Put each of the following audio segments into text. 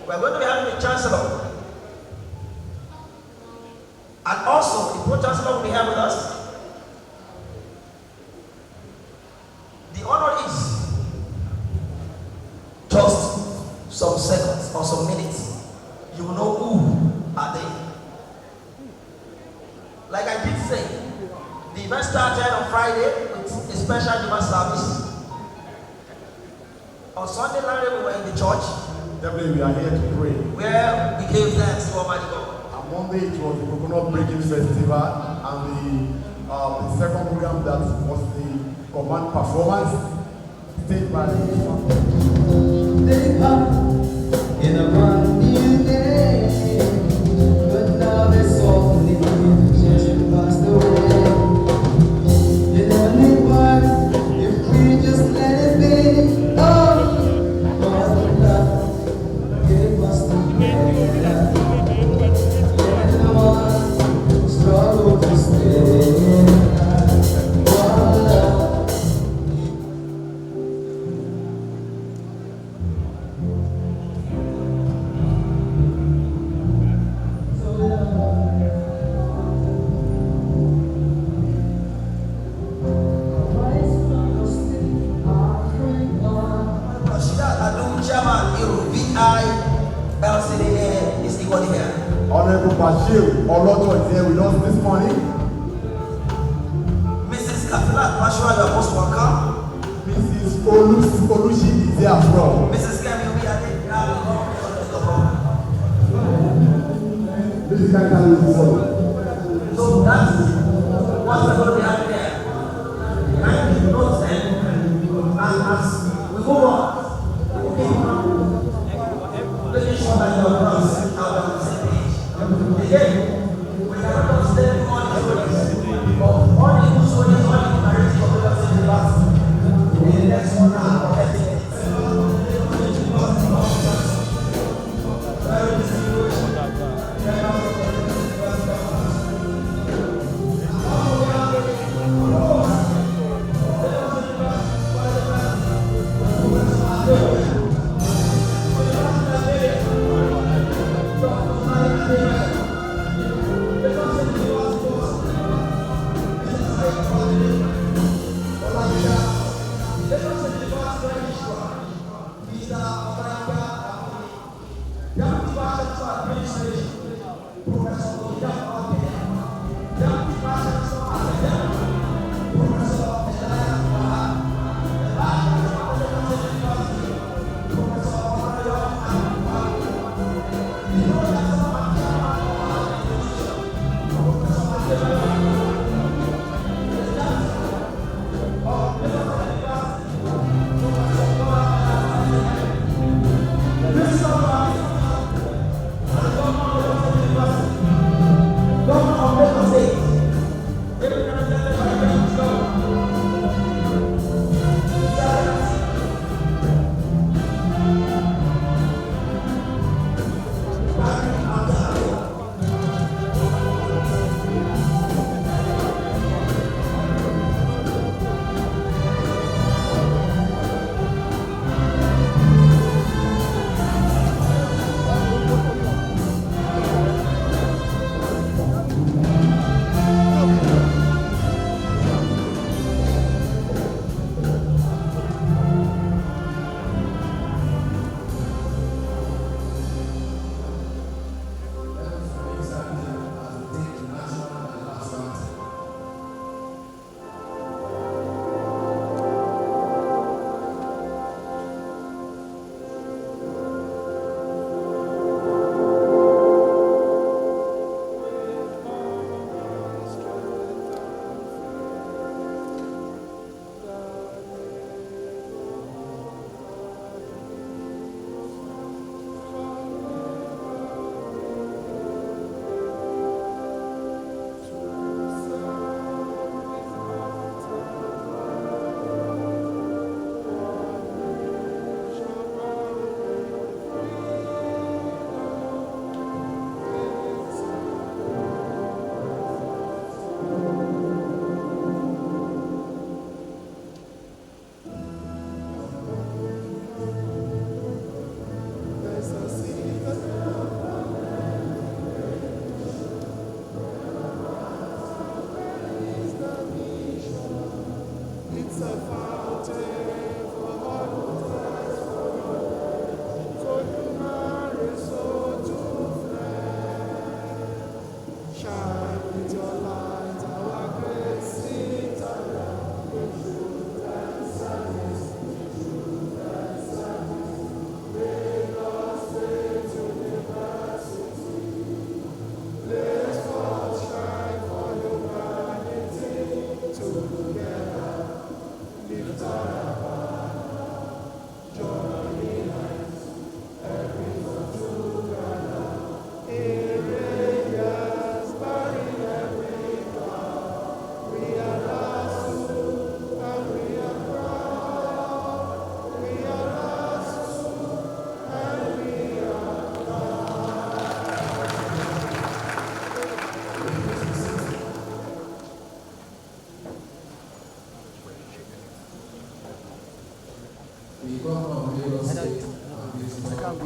We're going to be having the Chancellor. And also, the Pro-Chancellor will be here with us. The honor is just some seconds or some minutes. You will know who are they. Like I did say, the event started on Friday with a special divine service. On Sunday night we were in the church. Definitely we are here to pray. Where we gave thanks to Almighty God. On Monday it was the Coconut Breaking Festival, and the second program that was the command performance staged by in a brand new day, but now there's only just passed away. You never knew why, if we just let it be. Oh, but love gave us the way. Everyone struggled to stay. Honorable Bashir Oloto is here with us this morning. Mrs. Kafila Bashua, you are most welcome. Mrs. Olushi is here as well. Mrs. Kemi, we are there. Mrs. Kemi is here. So that's what we're going to be having there. 90 notes then, and as we go on, okay, making sure that your class are on the same page. Again, we cannot consider all the stories of all the good stories, all the narratives of the in the past in the next 1 hour or 30 minutes.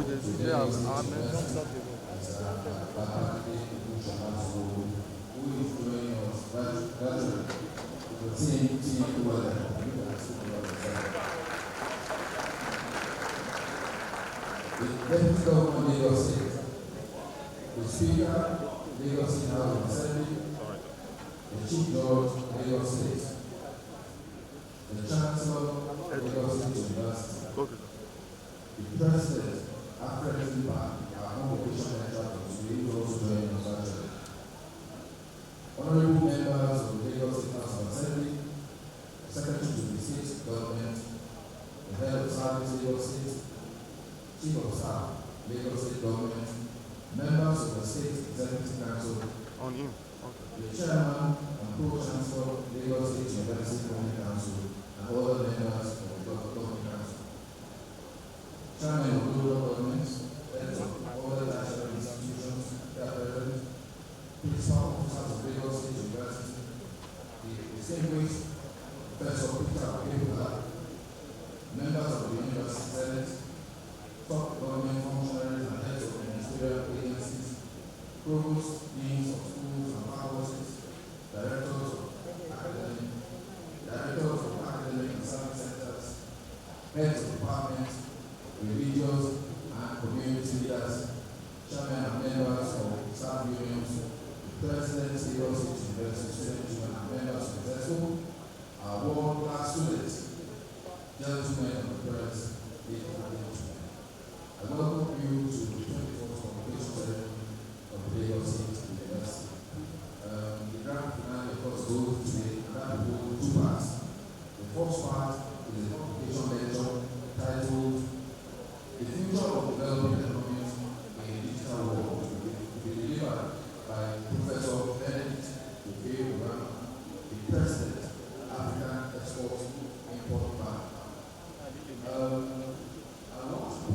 the DJ have mentioned that who is doing us graduate to team well. The Deputy Governor of Lagos State, the Speaker, Lagos State House of Assembly, the Chief Judge, Lagos State, the Chancellor, Lagos State University, the President, President Bank, our convocation lecturer, will also join us virtually. Honorable members of the Lagos State House of Assembly, Secretary to the State Government, the Head of Service, Lagos State, Chief of Staff, Lagos State Government, members of the State Executive Council, the Chairman and Pro-Chancellor, Lagos State University Government Council, and other members of the Government Council. Chairman of local governments, heads of other national institutions, their presidents, principal officers of Lagos State University, the distinguished Professor Peter Akebula, members of the University Senate, top government functionaries and heads of ministerial agencies, provosts, deans of schools and faculties, directors of academic and service centers, heads of departments, religious and community leaders, chairmen and members of staff unions, presidents, Lagos State University students and members of the festival, our world-class students, gentlemen of the press, ladies and gentlemen. I welcome you to the 24th convocation ceremony of the Lagos State University. The grand finale, of course, goes today, and that will go two parts. The first part is a convocation lecture titled "The Future of Developing Economies in a Digital World," to be delivered by Professor Benedict Oke-Obama, the President, African Export-Import Bank. I want to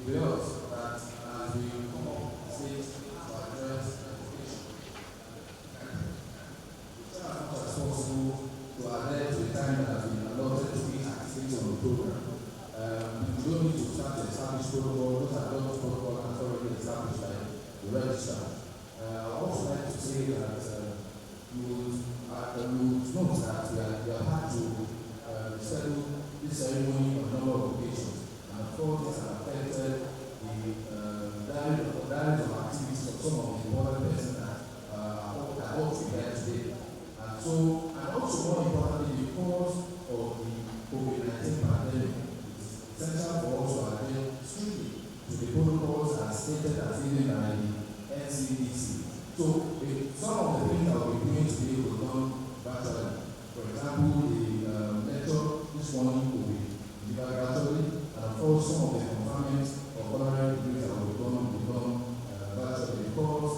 with us that as we come up state to address education, we try as much as possible to adhere to the time that has been allotted to each activity on the program. We don't need to start to establish protocol. Those are those protocols that are already established by the registrar. I also like to say that you would note that we have had to settle this ceremony on a number of occasions. And of course, this has affected the diary of activities of some of the important persons that are all together today. And also more importantly, because of the COVID-19 pandemic, it's essential for us to adhere strictly to the protocols as stated as given by the NCDC. So some of the things that we're doing today will be done virtually. For example, the lecture this morning will be delivered virtually, and of course some of the confinements of honorary degrees that will be done virtually, because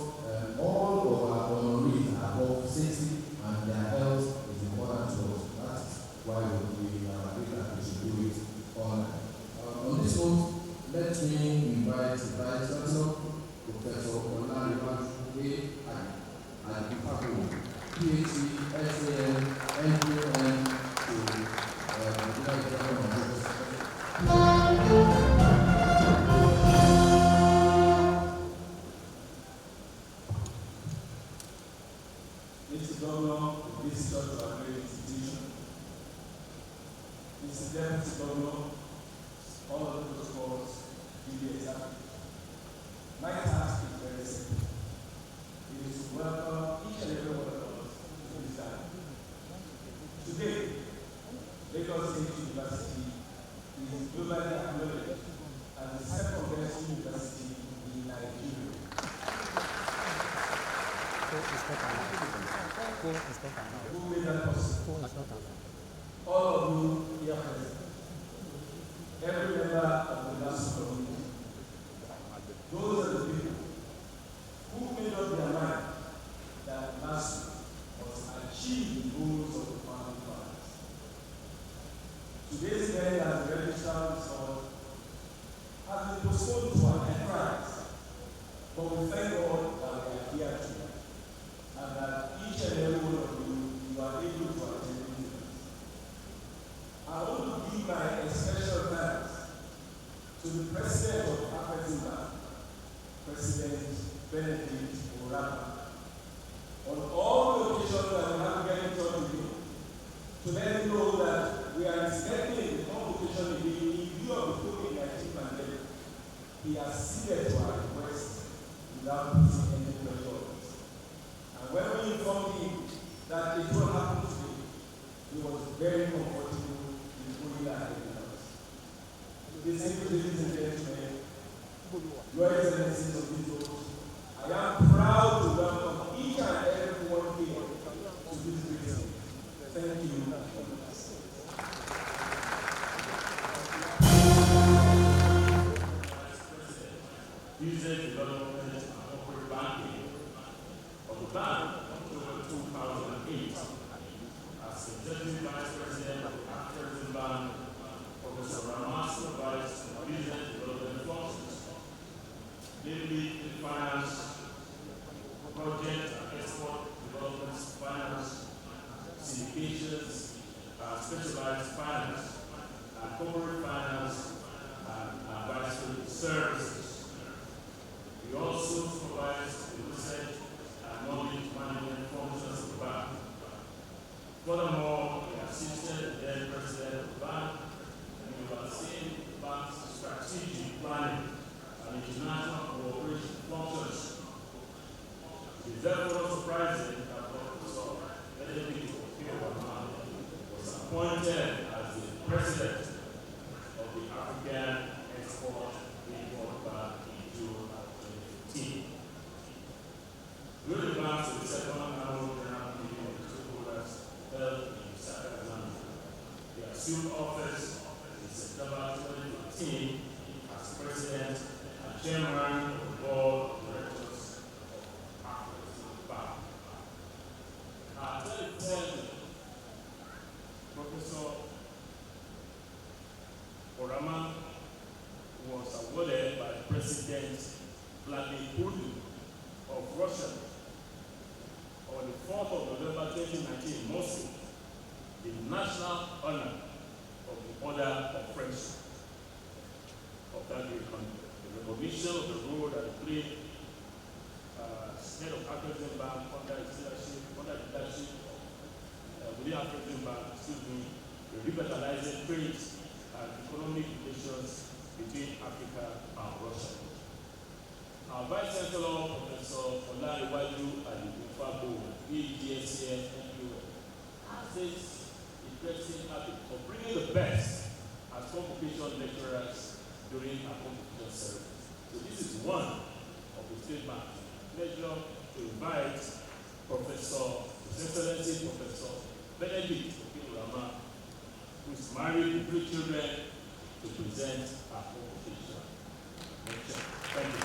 all of our honorees are above 60 and their health is important to us. That's why we are think that we should do it online. On this note, let me invite the Vice Chancellor, Professor Olariwaju Adepapo, PhD, SAN, MPN, to Mr. Governor of this church of our great institution, Mr. Deputy Governor, all of the protocols, DBS. My task is very simple. It is to welcome each and every one of us to this time. Today, Lagos State University is globally acknowledged as the second best university in Nigeria. Who made that possible? All of you here present. Every member of the national community. Those are the people who made up their mind that NASU must achieve the goals of the founding fathers. Today's event, as the registrar saw, has been postponed to an enterprise, but we thank God that we are here today, and that each and every one of you are able to attend this event. I want to give my special thanks to the President of Africa President Benedict Orama. On all the occasions that we have getting to you, to let you know that we are expecting the convocation in view of the COVID-19 pandemic. He has ceded to our request without putting any pressure on us. And when we informed him that it will happen today, he was very comfortable in pulling that with us. Ladies and gentlemen, Your Excellencies of this vote, I am proud to welcome each and every one here to this meeting. Thank you. Business Development and Corporate Banking of the bank October 2008 as Executive Vice President of the African Bank, Professor Rama supervised business development functions, namely in finance, project and export development finance, syndications, specialized finance, and corporate finance, and advisory services. We also supervise the research and knowledge management functions of the bank. Furthermore, we assisted the then president of the bank and we overseen the bank's strategic planning and international cooperation functions. It is therefore not surprising that Professor Benedict Orama was appointed as the president of the African Export-Import Bank in June 2015. With regards to the second annual general meeting of the stakeholders held in Sacramento, he assumed office in September 2015 as president and chairman of the board of directors of African Bank. Now, 2010, Professor Orama was awarded by President Vladimir Putin of Russia on the 4th of November 2019 in Moscow, the national honor of the Order of Friendship of that great country. The recognition of the role that he played as head of African Bank under his leadership, within African Bank, the revitalizing trade and economic relations between Africa and Russia. Our Vice Chancellor, Professor Olariwaju Adibufabo, EGSCN, has this interesting habit of bringing the best as convocation lecturers during our convocation ceremony. So this is one of the trademarks. Pleasure to invite His Excellency Professor Benedict Orama, who is married with 3 children, to present our convocation lecture. Thank you.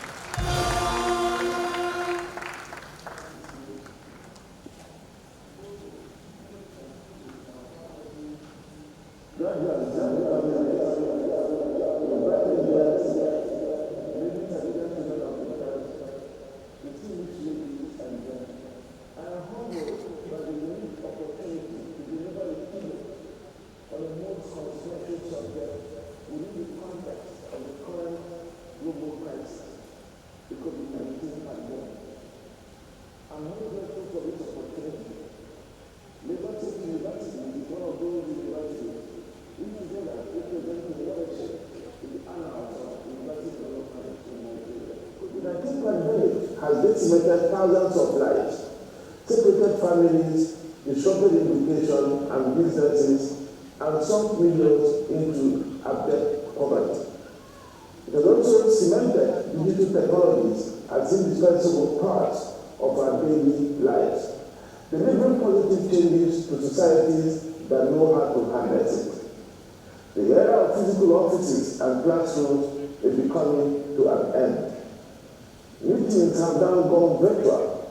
Has decimated thousands of lives, separated families, disrupted education and businesses, and sunk millions into abject poverty. It has also cemented digital technologies as indispensable parts of our daily lives, delivering positive changes to societies that know how to harness it. The era of physical offices and classrooms is becoming to an end. Meetings have now gone virtual,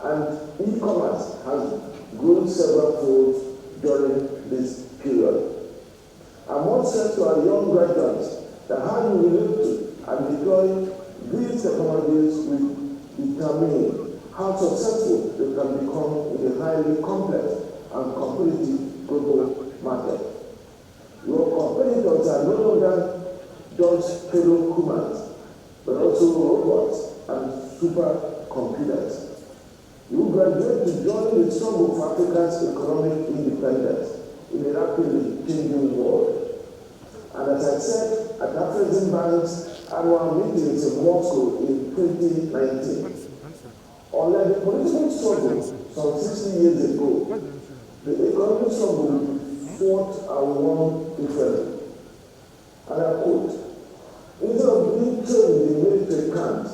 and e-commerce has grown several folds during this period. I must say to our young graduates that how you relate to and deploy these technologies will determine how successful they can become in a highly complex and competitive global market. Your competitors are no longer just fellow humans, but also robots and supercomputers. We will graduate to join the struggle for Africa's economic independence in a rapidly changing world. And as I said at Afreximbank's annual meetings in Moscow in 2019, unlike the political struggle some 60 years ago, the economic struggle fought and won differently. And I quote, instead of being trained in military camps,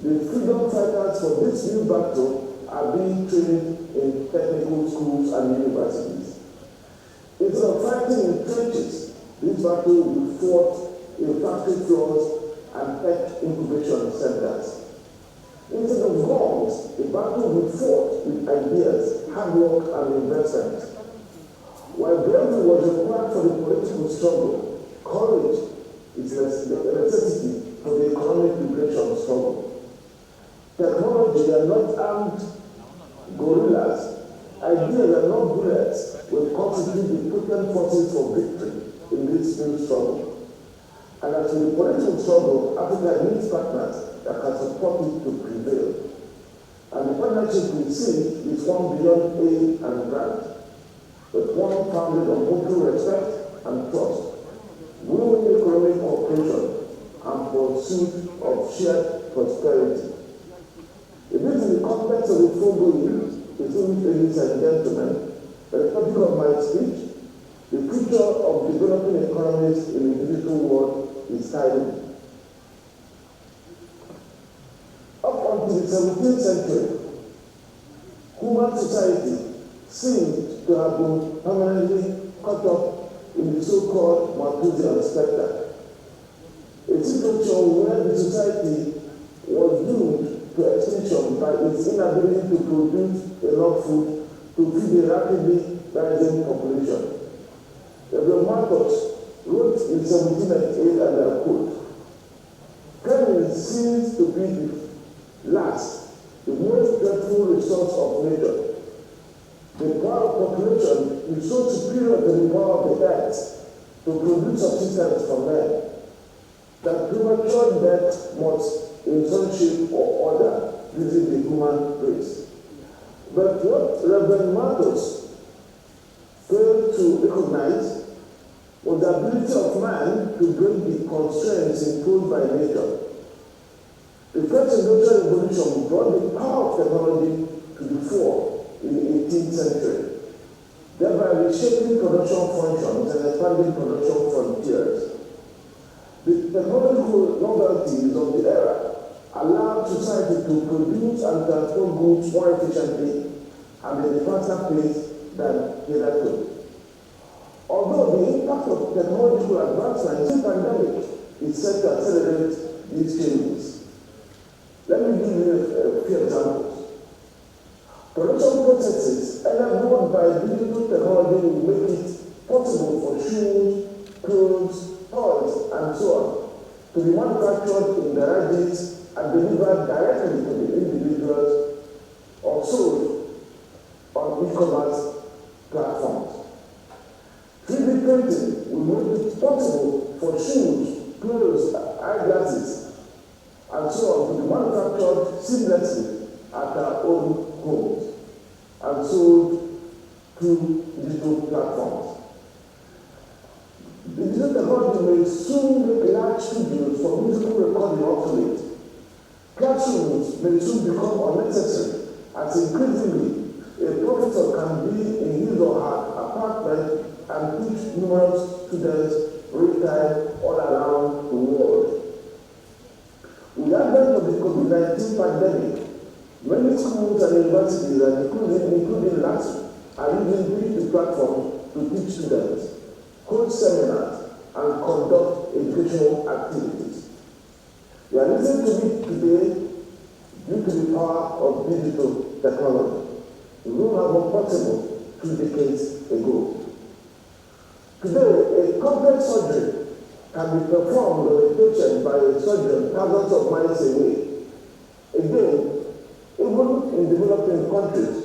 the freedom fighters for this new battle are being trained in technical schools and universities. Instead of fighting in trenches, this battle will be fought in factory floors and tech incubation centers. Instead of guns, the battle will be fought with ideas, hard work, and investment. While bravery was required for the political struggle, courage is a necessity for the economic liberation struggle. Technology are not armed guerrillas. Ideas are not bullets will constitute the potent forces for victory in this new struggle. And as with the political struggle, Africa needs partners that can support it to prevail. And the partnership we see is one beyond aid and grant, but one founded on mutual respect and trust, win-win economic cooperation, and pursuit of shared prosperity. It is in the context of the foregoing, ladies and gentlemen, the topic of my speech, the future of developing economies in the digital world is titled. Up until the 17th century, human society seemed to have been permanently caught up in the so-called Malthusian spectre, a situation where the society was doomed to extinction by its inability to produce enough food to feed a rapidly rising population. Diplomas wrote in 1798, and I quote, "Famine seems to be the last, the most dreadful resource of nature. The power of population is so superior to the power of the earth to produce subsistence for men that premature death must in some shape or other visit the human race." But what Reverend Marcos failed to recognize was the ability of man to break the constraints imposed by nature. The first industrial revolution brought the power of technology to the fore in the 18th century, thereby reshaping production functions and expanding production frontiers. The technological novelties of the era allowed society to produce and transport goods more efficiently and at a faster pace than hitherto. Although the impact of technological advancement in the pandemic is set to accelerate these changes. Let me give you a few examples. Production processes enabled by digital technology will make it possible for shoes, clothes, toys, and so on to be manufactured in garages and delivered directly to the individuals or sold on e-commerce platforms. 3D printing will make it possible for shoes, clothes, eyeglasses, and so on to be manufactured seamlessly at our own homes and sold through digital platforms. Digital technology may soon make large studios for musical recording obsolete. Classrooms may soon become unnecessary as increasingly a professor can be in his or her apartment and teach numerous students real-time all around the world. With the advent of the COVID-19 pandemic, many schools and universities, including LASU, are using digital platforms to teach students, hold seminars, and conduct educational activities. You are listening to me today due to the power of digital technology. It would have been possible 2 decades ago. Today, a complex surgery can be performed on a patient by a surgeon thousands of miles away. Again, even in developing countries,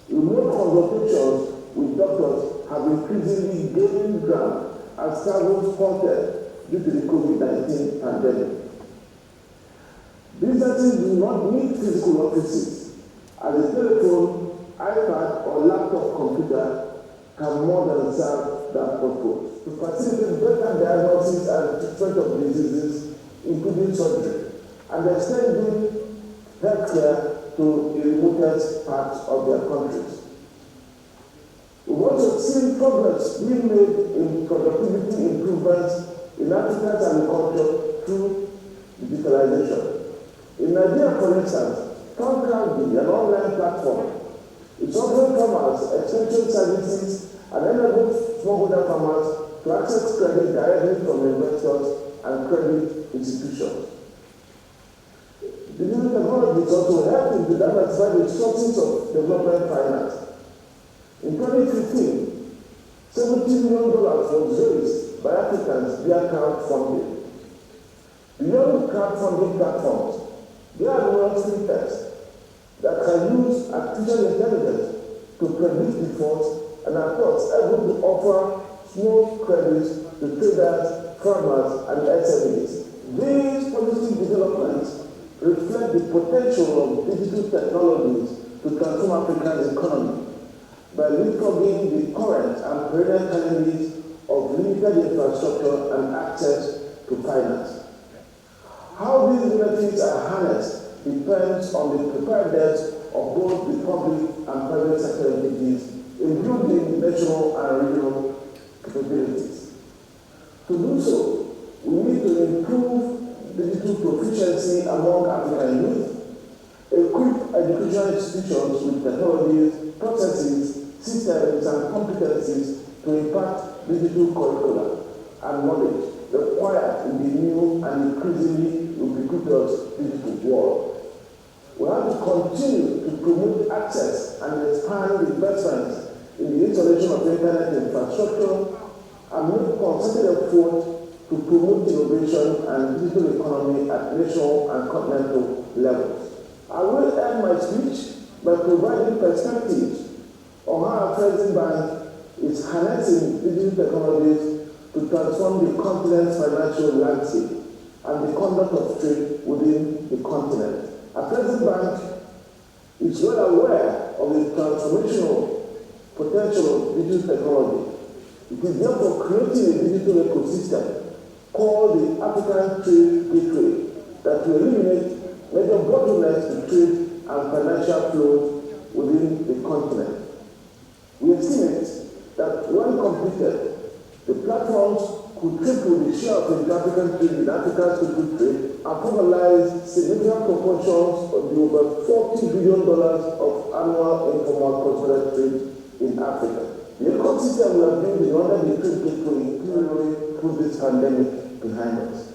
remote consultations with doctors have increasingly gained ground as travels halted due to the COVID-19 pandemic. persons do not need physical offices, as a telephone, iPad, or laptop computer can more than serve that purpose. To facilitate better diagnosis and treatment of diseases, including surgery, and extending healthcare to the remotest parts of their countries. We've also seen progress being made in productivity improvements in Africa's agriculture through digitalization. In Nigeria, for instance, CONVOCATION, an online platform, is offering farmers extension services and enables smallholder farmers to access credit directly from investors and credit institutions. Digital technology is also helping to diversify the sources of development finance. In 2015, $70 million was raised by Africans via crowdfunding. Beyond crowdfunding platforms, there are numerous fintechs that can use artificial intelligence to predict defaults and are thus able to offer small credits to traders, farmers, and SMEs. These policy developments reflect the potential of digital technologies to transform Africa's economy by leapfrogging the current and perennial challenges of limited infrastructure and access to finance. How these benefits are harnessed depends on the preparedness of both the public and private sector entities, including national and regional capabilities. To do so, we need to improve digital proficiency among African youth, equip educational institutions with technologies, processes, systems, and competencies to impact digital curricula and knowledge required in the new and increasingly ubiquitous digital world. We have to continue to promote access and expand investments in the installation of internet infrastructure and make concerted effort to promote innovation and digital economy at national and continental levels. I will end my speech by providing perspectives on how Afrexim Bank is harnessing digital technologies to transform the continent's financial landscape and the conduct of trade within the continent. Afrexim Bank is well aware of the transformational potential of digital technology. It is therefore creating a digital ecosystem called the African Trade Gateway that will eliminate major bottlenecks to trade and financial flows within the continent. We estimate that when completed, the platforms could triple the share of inter-African trade in Africa's total trade and formalize significant proportions of the over $40 billion of annual informal cross-border trade in Africa. The ecosystem we are building under the trade gateway clearly put this pandemic behind us.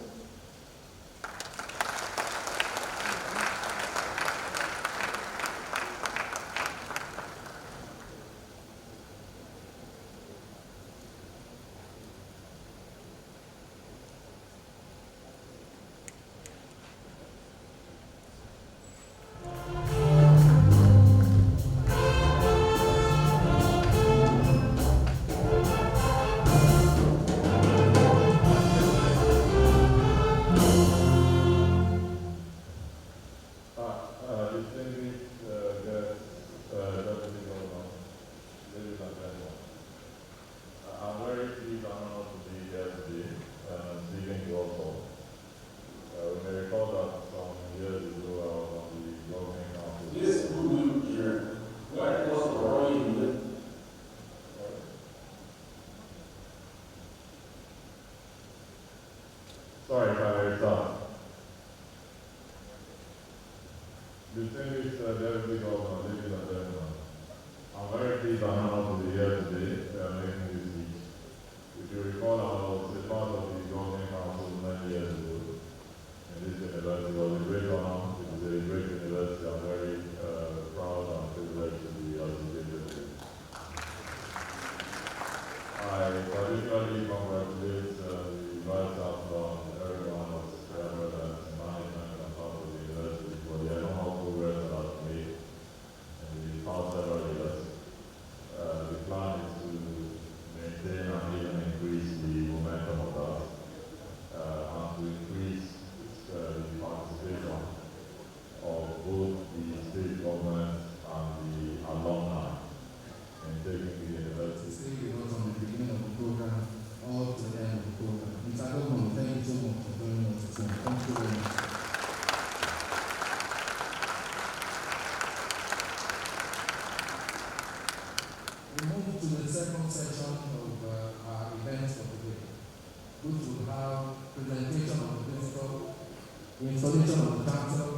installation of the council,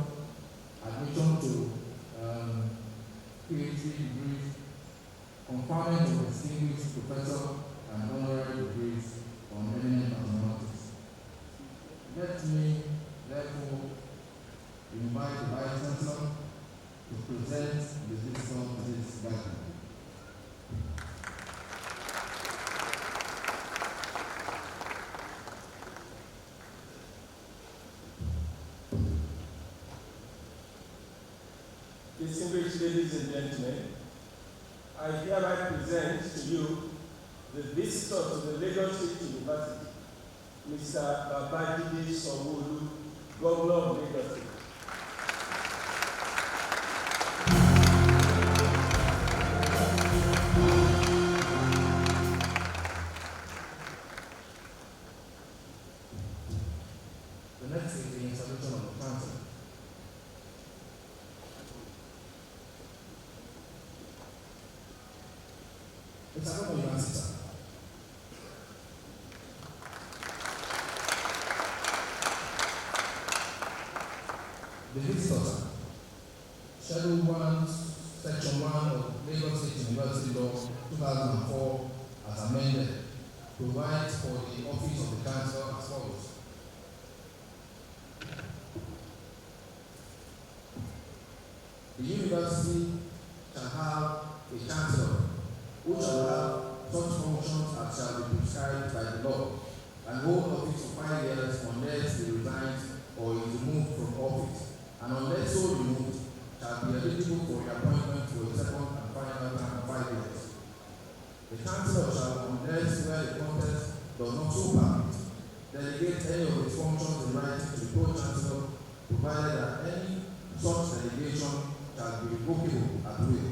admission to PhD degrees, conferment of distinguished professor and honorary degrees on eminent mathematics. Let me, therefore, invite the Vice Chancellor to present the dismissal of this gathering. Distinguished ladies and gentlemen, I hereby present to you the visitor to the Lagos State University, Mr. Babajide Sanwo-Olu, Governor of Lagos State. The next is the installation of the council. It's a good university. The visitors, Schedule 1, Section 1 of Lagos State University Law 2004 as amended, provides for the office of the Chancellor as follows. The university shall have a Chancellor who shall have such functions as shall be prescribed by the law, and hold office for 5 years unless he resigns or is removed from office, and unless so removed, shall be eligible for reappointment for a second and final term of 5 years. The Chancellor shall, unless where the contest does not so permit, delegate any of its functions in writing to the Pro-Chancellor, provided that any such delegation shall be revocable at will,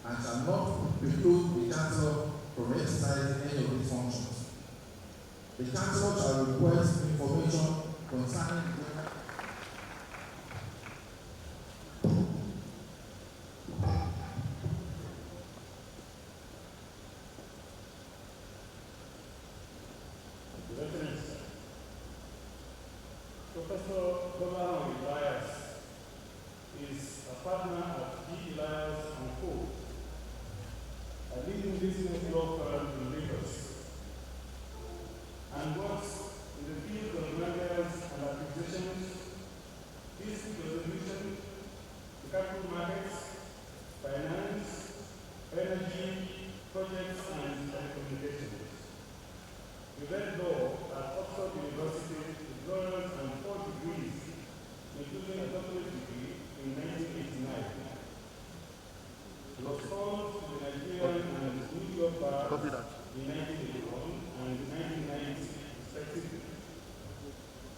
and shall not preclude the Chancellor from exercising any of its functions. The Chancellor shall request information concerning the Professor Bola Elias is a partner at D. Elias & Co., a leading business law firm in Lagos, and works in the field of mergers and acquisitions, dispute resolution, the capital markets, finance, energy, projects, and telecommunications. He read law at Oxford University with honors and 4 degrees, including a doctorate degree in 1989. He was called to the Nigerian and New York bar in 1981 and 1990, respectively.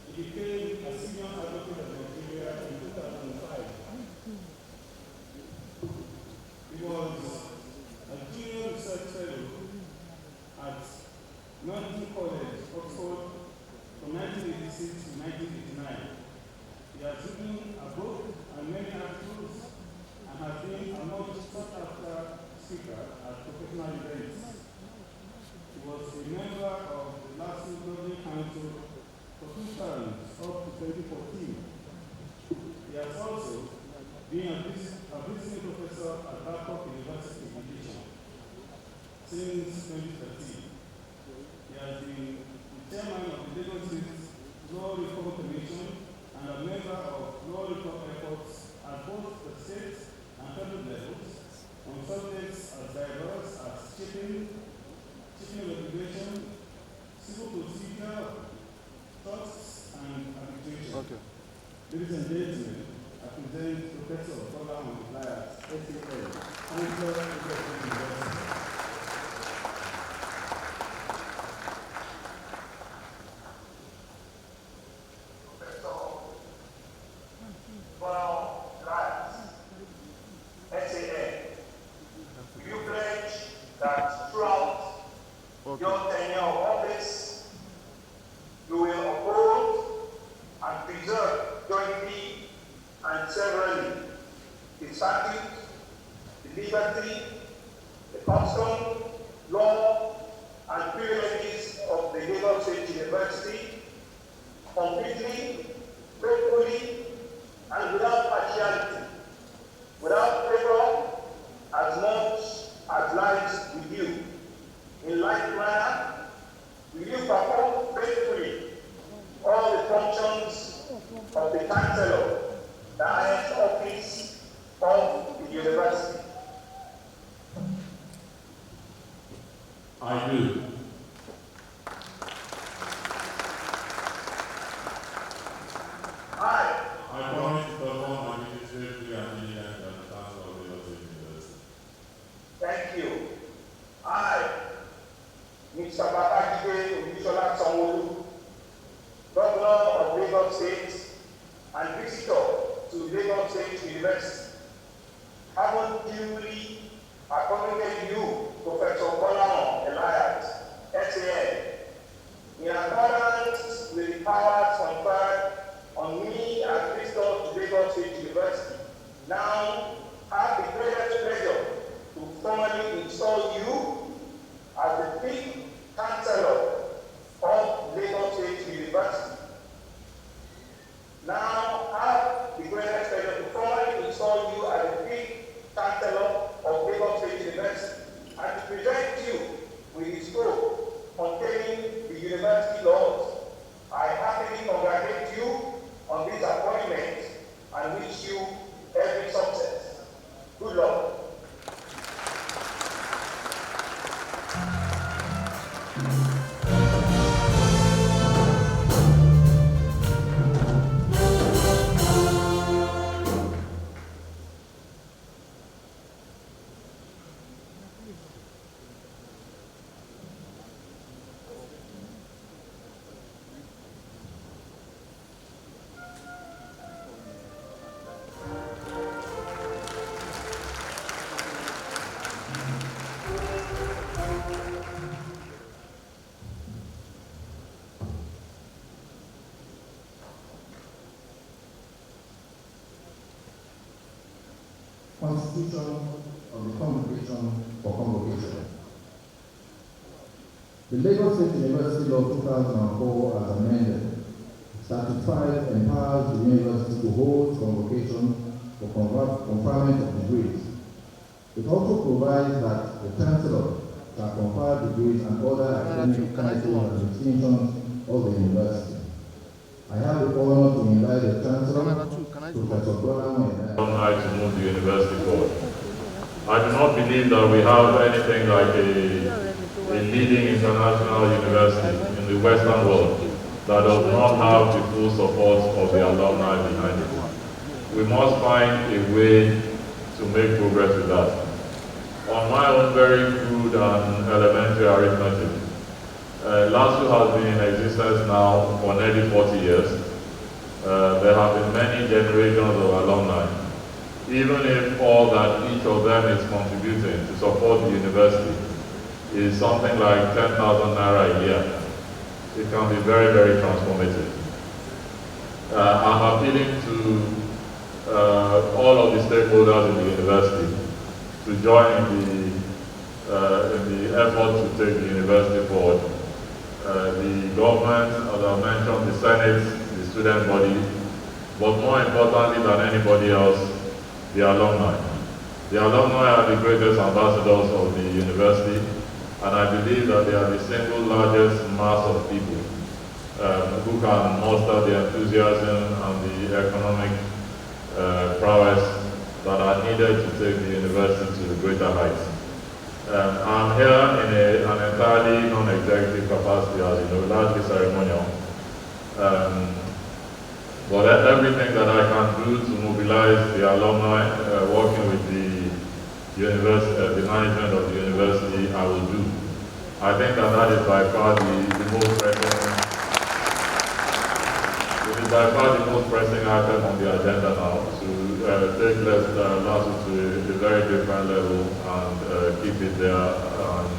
He became a senior advocate of Nigeria in 2005. He was a junior research fellow at London College, Oxford, from 1986 to 1989. He has written a book and many articles and has been a much sought-after speaker at professional events. He was a member of the Latin Governing Council for 2 terms up to 2014. He has also been a visiting professor at Babcock University Education since 2013. He has been the chairman of the Lagos State Law Reform Commission and a member of law reform efforts at both the state and federal levels on subjects as diverse as shipping regulation, civil procedure, trusts, and arbitration. Okay. Ladies and gentlemen, I present Professor Bola Elias, SAL, Chancellor of the University. Your tenure of office, you will uphold and preserve jointly and severally the statute, the liberty, the custom, law, and privileges of the Lagos State University, completely, faithfully, Chancellor, the highest office of the university? I do. I promise to perform my duties faithfully and diligently as the Chancellor of Lagos State University. Thank you. I, Mr. Babajide Olushola Sanwo-Olu, Governor of Lagos State and visitor to Lagos State University, having duly appointed you, Professor Bola Elias, SAN, in accordance with the powers conferred on me as visitor to Lagos State University, now have the greatest pleasure to formally install you as the fifth Chancellor of Lagos State University. Now have the greatest pleasure to formally install you as the fifth Chancellor of Lagos State University and to present you with the scroll containing the university laws. I happily congratulate you on this appointment and wish you every success. Good luck. Constitution of the Convocation for Convocation. The Lagos State University Law 2004 as amended statutory empowers the university to hold convocation for conferment of degrees. It also provides that the Chancellor shall confer degrees and other academic titles and distinctions of the university. I have the honor to invite the Chancellor, Professor Bola Elias, to move the university forward. I do not believe that we have anything like a leading international university in the Western world that does not have the full support of the alumni behind it. We must find a way to make progress with that. On my own very crude and elementary arithmetic, LASU has been in existence now for nearly 40 years. There have been many generations of alumni. Even if all that each of them is contributing to support the university is something like 10,000 naira a year, it can be very, very transformative. I'm appealing to all of the stakeholders in the university to join in the effort to take the university forward. The government, as I mentioned, the Senate, the student body, but more importantly than anybody else, the alumni. The alumni are the greatest ambassadors of the university, and I believe that they are the single largest mass of people who can muster the enthusiasm and the economic prowess that are needed to take the university to the greater heights. I'm here in an entirely non-executive capacity, as you know, largely ceremonial. But everything that I can do to mobilize the alumni, working with the university, the management of the university, I will do. I think that is by far the most pressing. It is by far the most pressing item on the agenda now to take LASU to a very different level and keep it there and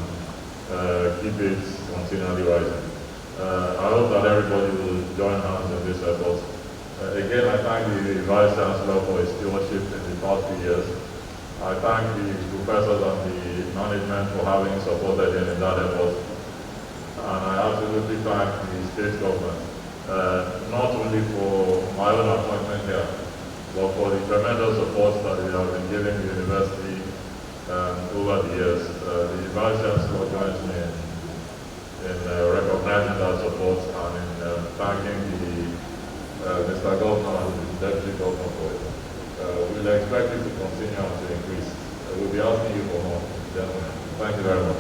keep it continually rising. I hope that everybody will join hands in this effort. Again, I thank the Vice Chancellor for his stewardship in the past few years. I thank the professors and the management for having supported him in that effort. And I absolutely thank the state government, not only for my own appointment here, but for the tremendous support that they have been giving the university over the years. The Vice Chancellor joins me in recognizing that support and in thanking the Mr. Governor and the Deputy Governor for it. We'll expect it to continue and to increase. We'll be asking you for more, gentlemen. Thank you very much.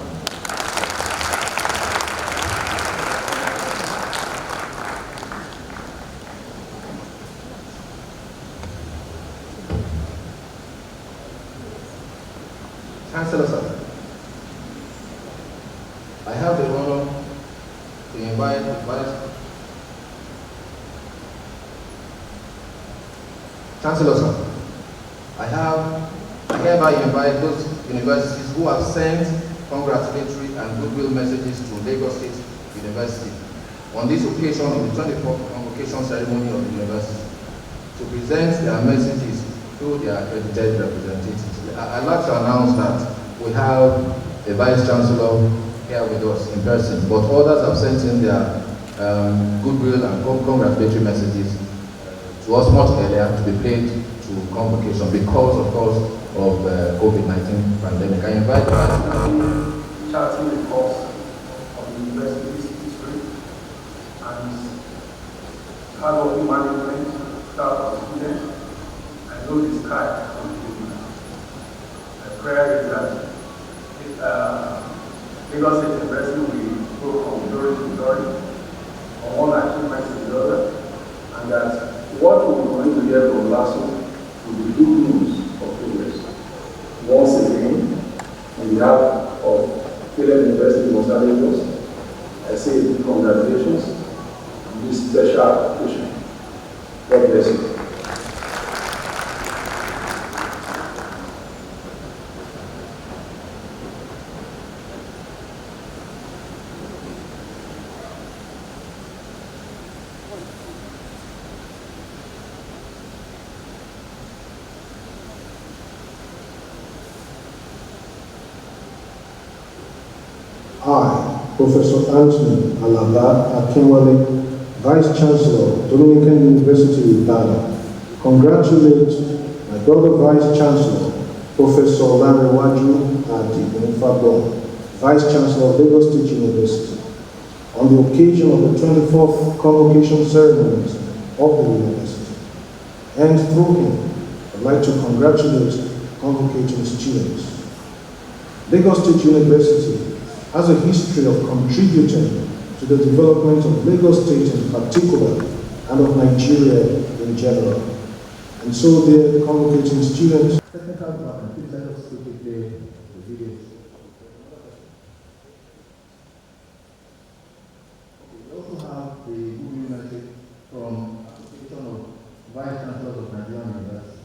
Chancellor, sir, I have the honor to invite the Vice Chancellor, sir, I hereby invite those universities who have sent congratulatory and goodwill messages to Lagos State University on this occasion of the 24th convocation ceremony of the university to present their messages through their accredited representatives. I'd like to announce that we have a Vice Chancellor here with us in person, but others have sent in their goodwill and congratulatory messages to us much earlier to be played to convocation because, of course, of COVID-19 pandemic. I invite the charting the course of the university's history and hard-working management, staff of students, and know the sky of the human. My prayer is that Lagos State University will go from glory to glory, from one achievement to the other, and that what we are going to hear from last week will be good news for progress. Once again, on behalf of Philip University of Lagos, I say congratulations on this special occasion. God bless you. I, Professor Anthony Alaba Akinwale, Vice Chancellor, Dominican University, Ibadan, congratulate my brother Vice Chancellor, Professor Larewaju Adigunfagbon, Vice Chancellor of Lagos State University, on the occasion of the 24th convocation ceremonies of the university. And through him, I'd like to congratulate convocating students. Lagos State University has a history of contributing to the development of Lagos State in particular and of Nigeria in general. And so the convocating students. Technical department, please let us quickly play the video. We also have the Google message from Association of Vice Chancellors of Nigerian University.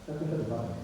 Technical department.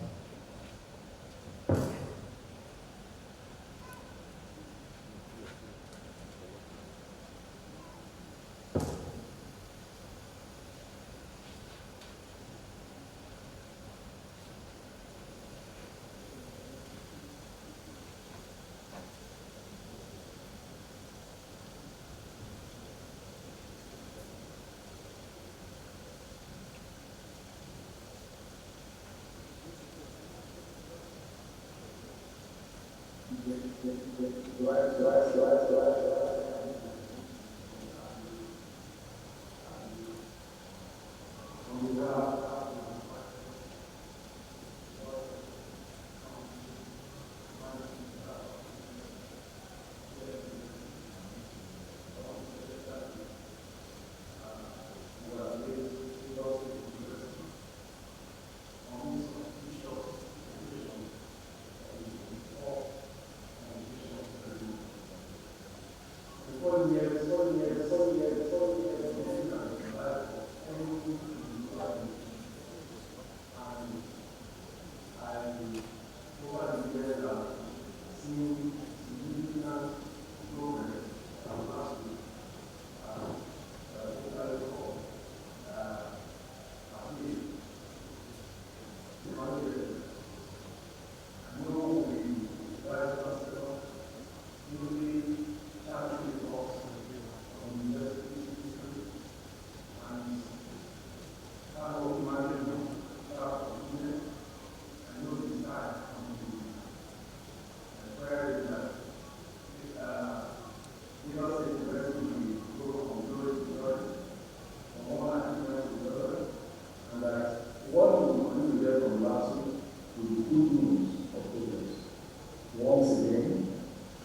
once again,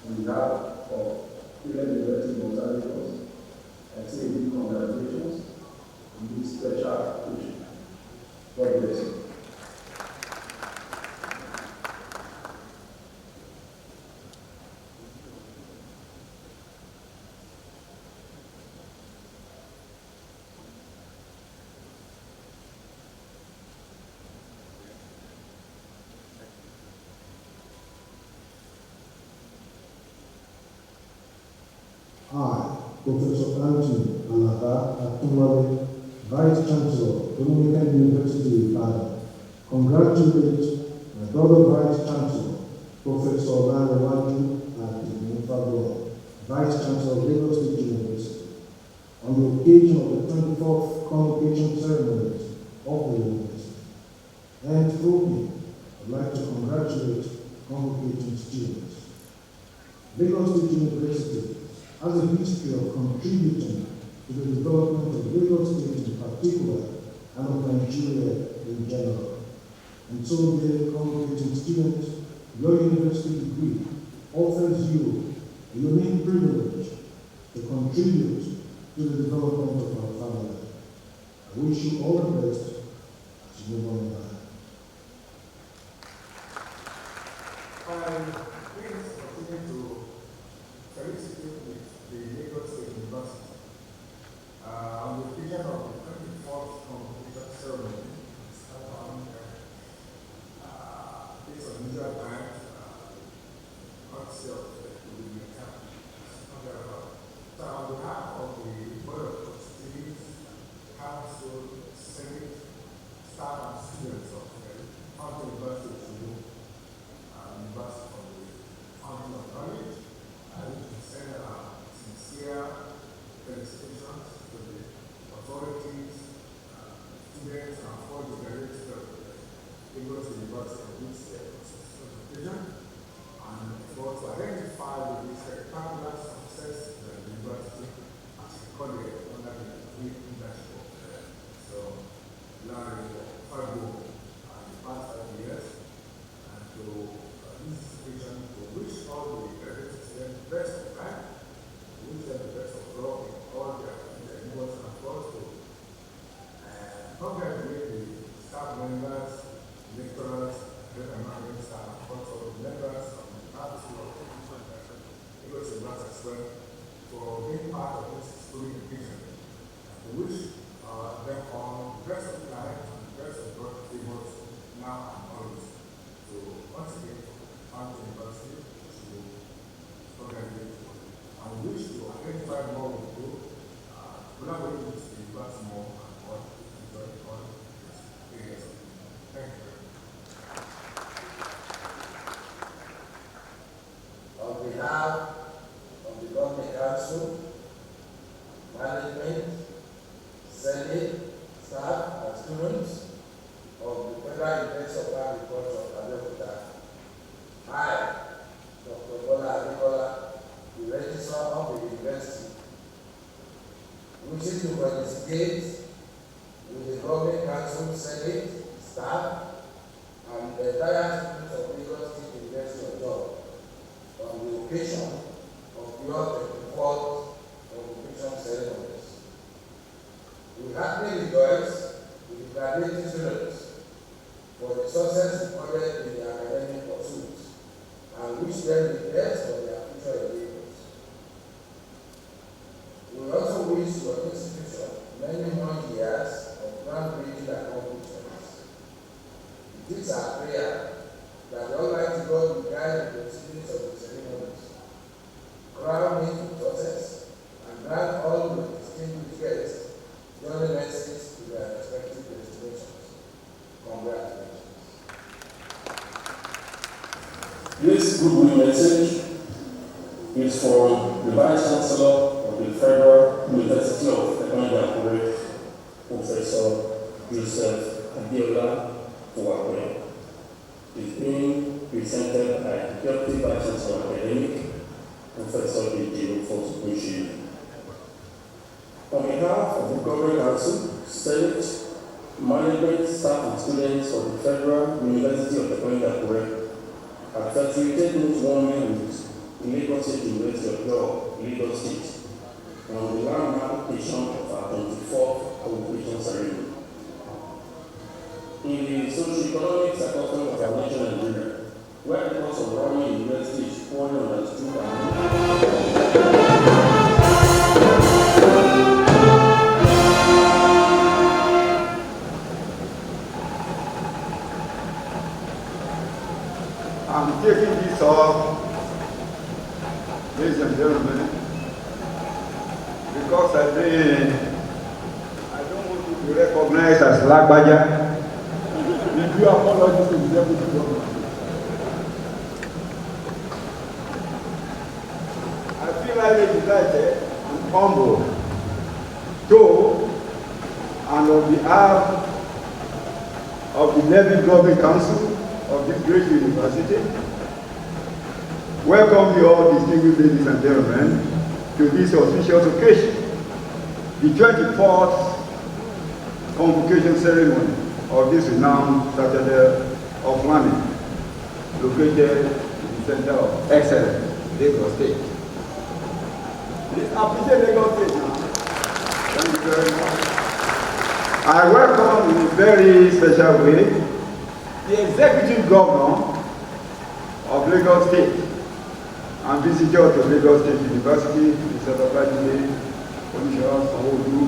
on behalf of Student University of Los I say big congratulations on this special occasion. God bless you. I, Professor Anthony Alaba Akinwale, Vice Chancellor, Dominican University, Ibadan, congratulate my brother Vice Chancellor, Professor Olanrewaju Adenifagbon, Vice Chancellor of Lagos State University, on the occasion of the 24th convocation ceremonies of the university. And through him, I'd like to congratulate convocating students. Lagos State University has a history of contributing to the development of Lagos State in particular and of Nigeria in general. And so, dear convocating students, your university degree offers you a unique privilege to contribute to the development of our family. I wish you all the best as you move on in life. Please continue to felicitate with the Lagos State University on the occasion of the 24th convocation ceremony. This unusual time, courtesy of the So on behalf of the Board of Trustees, Council, Senate, staff and students of the University of University of the Fountain of Knowledge, I wish to send sincere felicitations to the authorities, students, and all the graduates of the Lagos University of this occasion, and for to identify the spectacular success that the university has recorded under the great leadership of Larry Fargo and the past 5 years, and to this occasion to wish all the graduates the best of time, to wish them the best of luck in all their endeavors, and of course to congratulate the staff members, lecturers, and staff, and also the members of the Council of Lagos University as well for being part of this historic occasion. We wish them all the best of life and the best of God favors now and always. So once again, Fountain University to congratulate you. And we wish to identify more with you, collaborate with the university more and more to enjoy all these areas. Thank you very much. On behalf of the Government Council, Management, Senate, staff, and students of the Federal University of Agriculture, Abeokuta, I, Dr. Bola Adekola, the Registrar of the University, wishes to participate with the Government Council, Senate, staff, and the entire students of Lagos State University of Law on the occasion of your 24th convocation ceremonies. We happily rejoice with the graduating students for the success recorded in their academic pursuits and wish them the best for their future endeavors. We also wish your institution many more years of groundbreaking accomplishments. It is our prayer that the Almighty God will guide the proceedings of the ceremonies, crown me with success, and grant all the distinguished guests journey messages to their respective destinations. Congratulations. This goodwill message is from the Vice Chancellor of the Federal University of Technology and Commerce, Professor Joseph Abiola Owakwe. It's being presented by Deputy Vice Chancellor Academic, Professor Ejiro Fosukushi. On behalf of the Government Council, Senate, Management, staff, and students of the Federal University of Technology and Commerce, and facilitate those government with the Lagos State University of Law, Lagos State, on the landmark occasion of our 24th convocation ceremony. In the socio-economic circumstance of our nation Nigeria, where the cost of running university is poorly understood I'm taking this off, ladies and gentlemen, because I don't want you to recognize as Lagbaja. We do apologize to the deputy governor. I feel highly delighted and humbled to, and on behalf of the Levy Governing Council of this great university, welcome you all, distinguished ladies and gentlemen, to this auspicious occasion, the 24th convocation ceremony of this renowned Citadel of Learning, located in the center of excellence, Lagos State. Please appreciate Lagos State now. Thank you very much. I welcome in a very special way the Executive Governor of Lagos State and visitor to Lagos State University, Mr. Babajide Sanwo-Olu,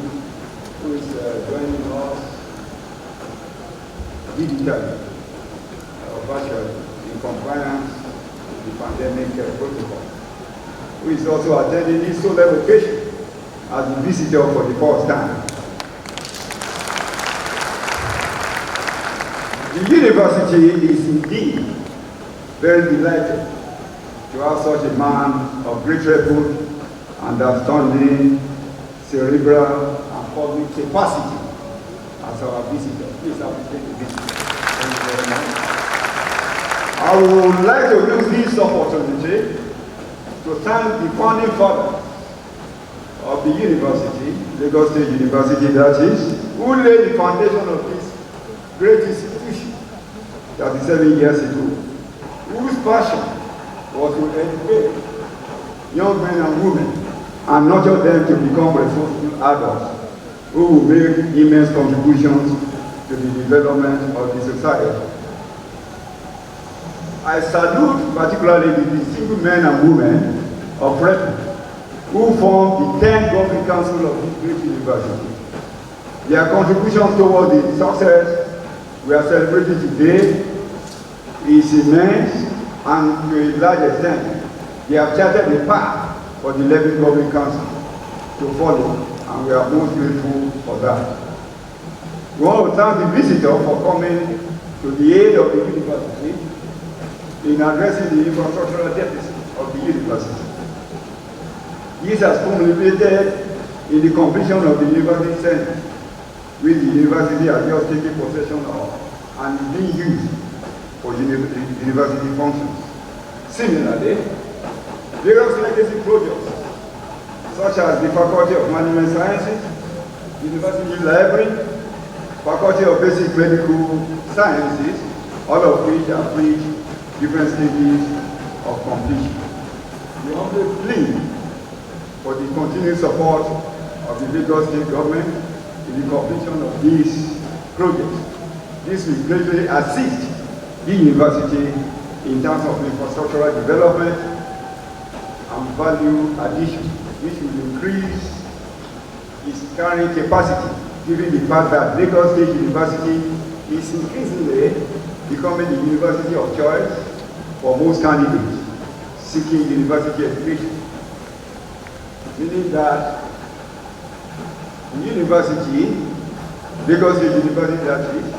who is joining us digitally, virtually, in compliance with the pandemic protocol, who is also attending this solemn occasion as a visitor for the first time. The university is indeed very delighted to have such a man of great repute, understanding, cerebral, and public capacity as our visitor. Please appreciate the visitor. Thank you very much. I would like to use this opportunity to thank the founding fathers of the university, Lagos State University that is, who laid the foundation of this great institution 37 years ago, whose passion was to educate young men and women and nurture them to become responsible adults who will make immense contributions to the development of the society. I salute particularly the distinguished men and women of repute who form the 10th Governing Council of this great university. Their contributions towards the success we are celebrating today is immense, and to a large extent, they have charted a path for the 11th Governing Council to follow, and we are most grateful for that. We want to thank the visitor for coming to the aid of the university in addressing the infrastructural deficit of the university. This has culminated in the completion of the University Center, which the university has just taken possession of and is being used for university functions. Similarly, various legacy projects, such as the Faculty of Management Sciences, University Library, Faculty of Basic Medical Sciences, all of which have reached different stages of completion. We humbly plead for the continued support of the Lagos State government in the completion of these projects. This will greatly assist the university in terms of infrastructural development and value addition, which will increase its carrying capacity, given the fact that Lagos State University is increasingly becoming the university of choice for most candidates seeking university education. Meaning that the university, Lagos State University that is,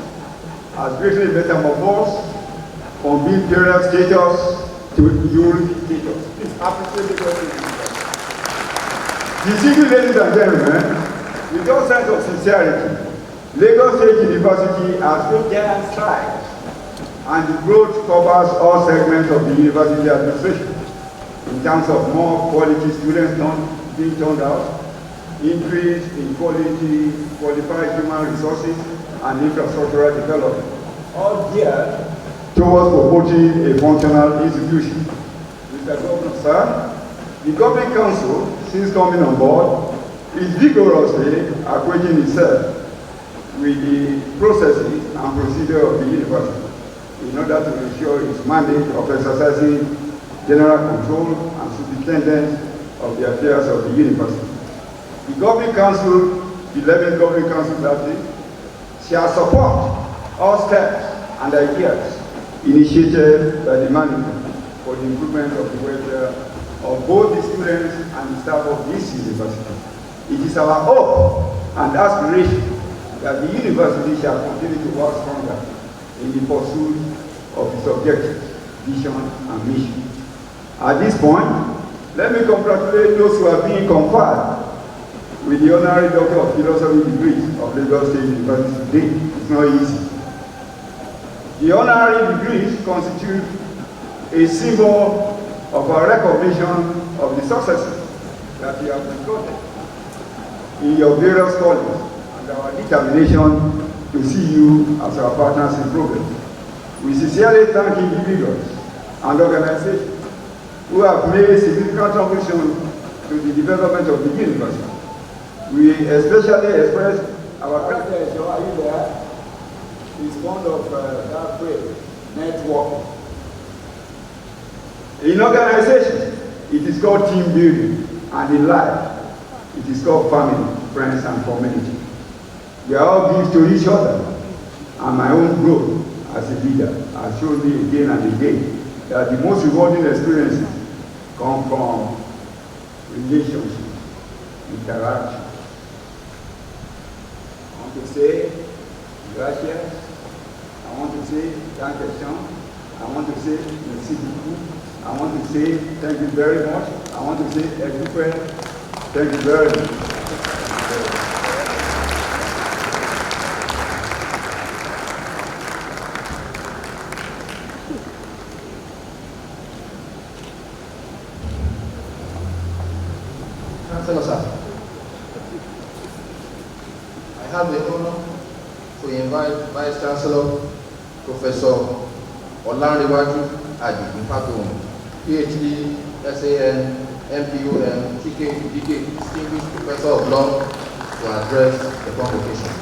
has greatly metamorphosed from being imperial status to university status. Please appreciate Lagos State University. Distinguished ladies and gentlemen, with all sense of sincerity, Lagos State University has made giant strides, and the growth covers all segments of the university administration in terms of more quality students being turned out, increase in quality, qualified human resources, and infrastructural development, all geared to towards promoting a functional institution. Mr. Governor, sir, the Governing Council, since coming on board, is vigorously acquainting itself with the processes and procedure of the university in order to ensure its mandate of exercising general control and superintendence of the affairs of the university. The Governing Council, the 11th Governing Council that day, shall support all steps and ideas initiated by the management for the improvement of the welfare of both the students and the staff of this university. It is our hope and aspiration that the university shall continue to work stronger in the pursuit of its objectives, vision, and mission. At this point, let me congratulate those who are being conferred with the Honorary Doctor of Philosophy degree of Lagos State University today. It's not easy. The honorary degrees constitute a symbol of our recognition of the successes that you have recorded in your various colleges and our determination to see you as our partners in progress. We sincerely thank individuals and organizations who have made significant contributions to the development of the university. We especially express our gratitude. Are you there? Is one of that phrase, networking. In organization, it is called team building, and in life, it is called family, friends, and community. We are all gifts to each other, and my own growth as a leader has shown me again and again that the most rewarding experiences come from relationships, interaction. I want to say gracias. I want to say thank you. I want to say merci beaucoup. I want to say thank you very much. I want to say everywhere, thank you very much. Chancellor, sir, I have the honor to invite Vice Chancellor Professor Olanrewaju Adigunfatohun, PhD, SAN, MPUM, TK, Distinguished Professor of Law, to address the convocation.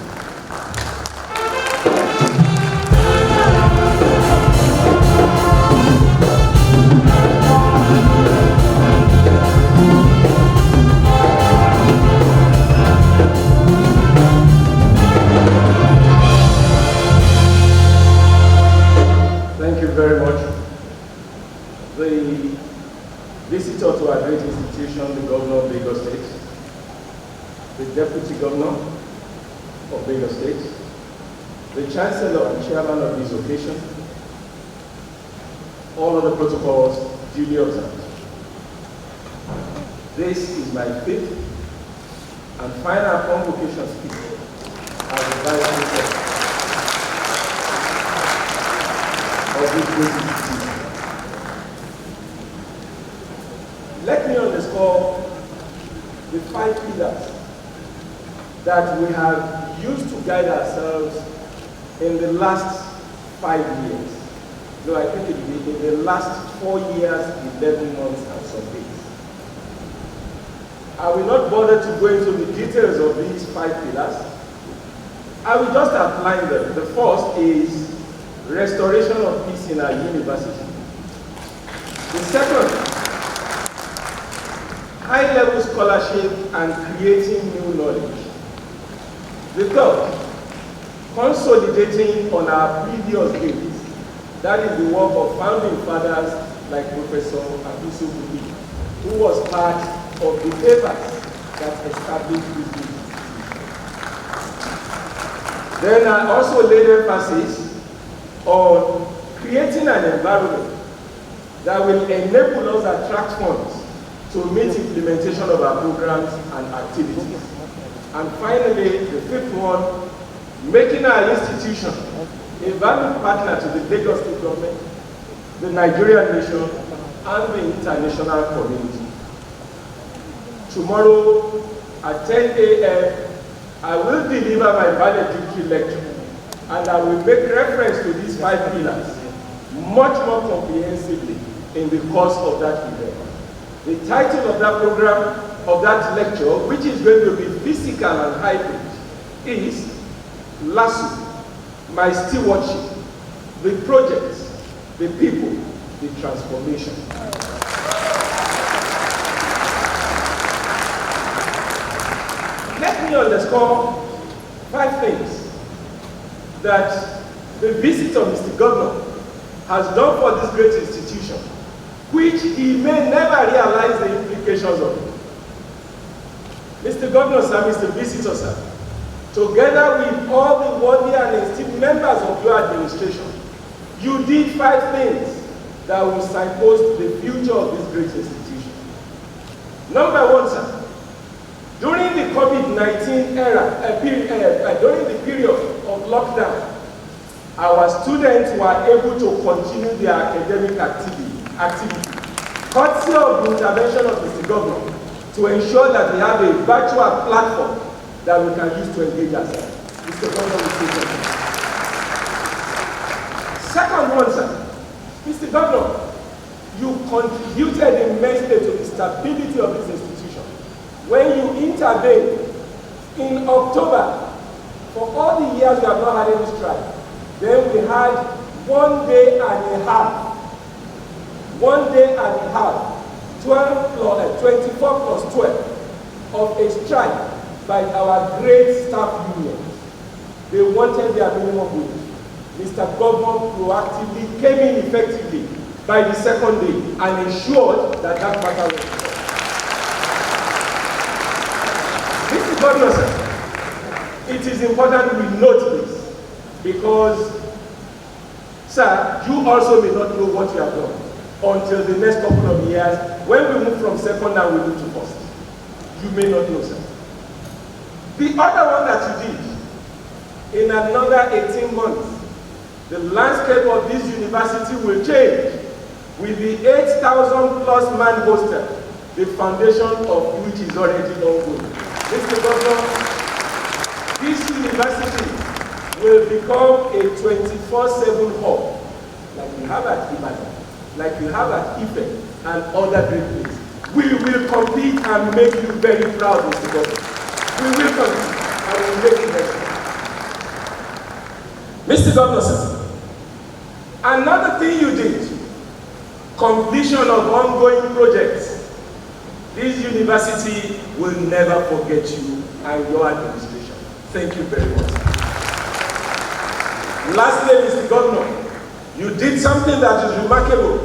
Thank you very much. The visitor to our great institution, the Governor of Lagos State, the Deputy Governor of Lagos State, the Chancellor and Chairman of this occasion, all of the protocols duly observed. This is my fifth and final convocation speech as the Vice Chancellor of this great institution. Let me underscore the 5 pillars that we have used to guide ourselves in the last 5 years. Though I think in the last 4 years, 11 months and some days. I will not bother to go into the details of these 5 pillars. I will just outline them. The first is restoration of peace in our university. The second, high-level scholarship and creating new knowledge. The third, consolidating on our previous gains. That is the work of founding fathers like Professor Abuso Buki, who was part of the papers that established this institution. Then I also laid emphasis on creating an environment that will enable us to attract funds to meet implementation of our programs and activities. And finally, the fifth one, making our institution a valued partner to the Lagos State government, the Nigerian nation, and the international community. Tomorrow at 10 a.m., I will deliver my valedictory lecture, and I will make reference to these 5 pillars much more comprehensively in the course of that event. The title of that program, of that lecture, which is going to be physical and hybrid, is LASSO, My Stewardship, the projects, the people, the transformation. Let me underscore 5 things that the visit of Mr. Governor has done for this great institution, which he may never realize the implications of it. Mr. Governor, sir, Mr. Visitor, sir, together with all the worthy and esteemed members of your administration, you did 5 things that will signpost the future of this great institution. Number 1, sir, during the COVID-19 era, during the period of lockdown, our students were able to continue their academic activity, courtesy of the intervention of Mr. Governor, to ensure that we have a virtual platform that we can use to engage ourselves. Mr. Governor will say something. Second one, sir, Mr. Governor, you contributed immensely to the stability of this institution when you intervened in October. For all the years we have not had any strike, then we had 1 day and a half. 1 day and a half, 24 plus 12 of a strike by our great staff unions. They wanted their minimum wage. Mr. Governor proactively came in effectively by the 2nd day and ensured that that matter was resolved. Mr. Governor, sir, it is important we note this because, sir, you also may not know what you have done until the next couple of years when we move from 2nd and we move to 1st. You may not know, sir. The other one that you did, in another 18 months, the landscape of this university will change with the 8,000 plus man hostel, the foundation of which is already ongoing. Mr. Governor, this university will become a 24/7 hub, like we have at Ibadan, like we have at Ife, and other great places. We will compete and make you very proud, Mr. Governor. We will compete and we will make you very proud. Mr. Governor, sir, another thing you did, completion of ongoing projects. This university will never forget you and your administration. Thank you very much. Lastly, Mr. Governor, you did something that is remarkable.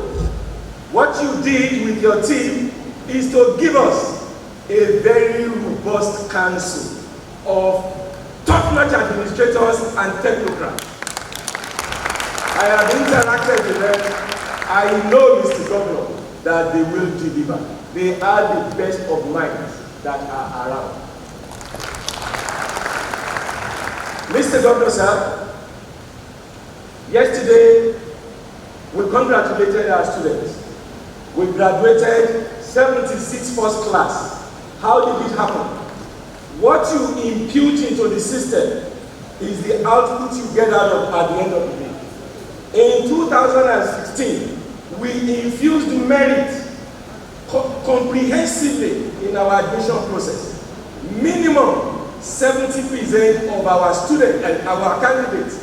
What you did with your team is to give us a very robust council of top-notch administrators and technocrats. I have interacted with them. I know, Mr. Governor, that they will deliver. They are the best of minds that are around. Mr. Governor, sir, yesterday we congratulated our students. We graduated 76 first class. How did it happen? What you impute into the system is the output you get out of at the end of the day. In 2016, we infused merit comprehensively in our admission process. Minimum 70% of our students and our candidates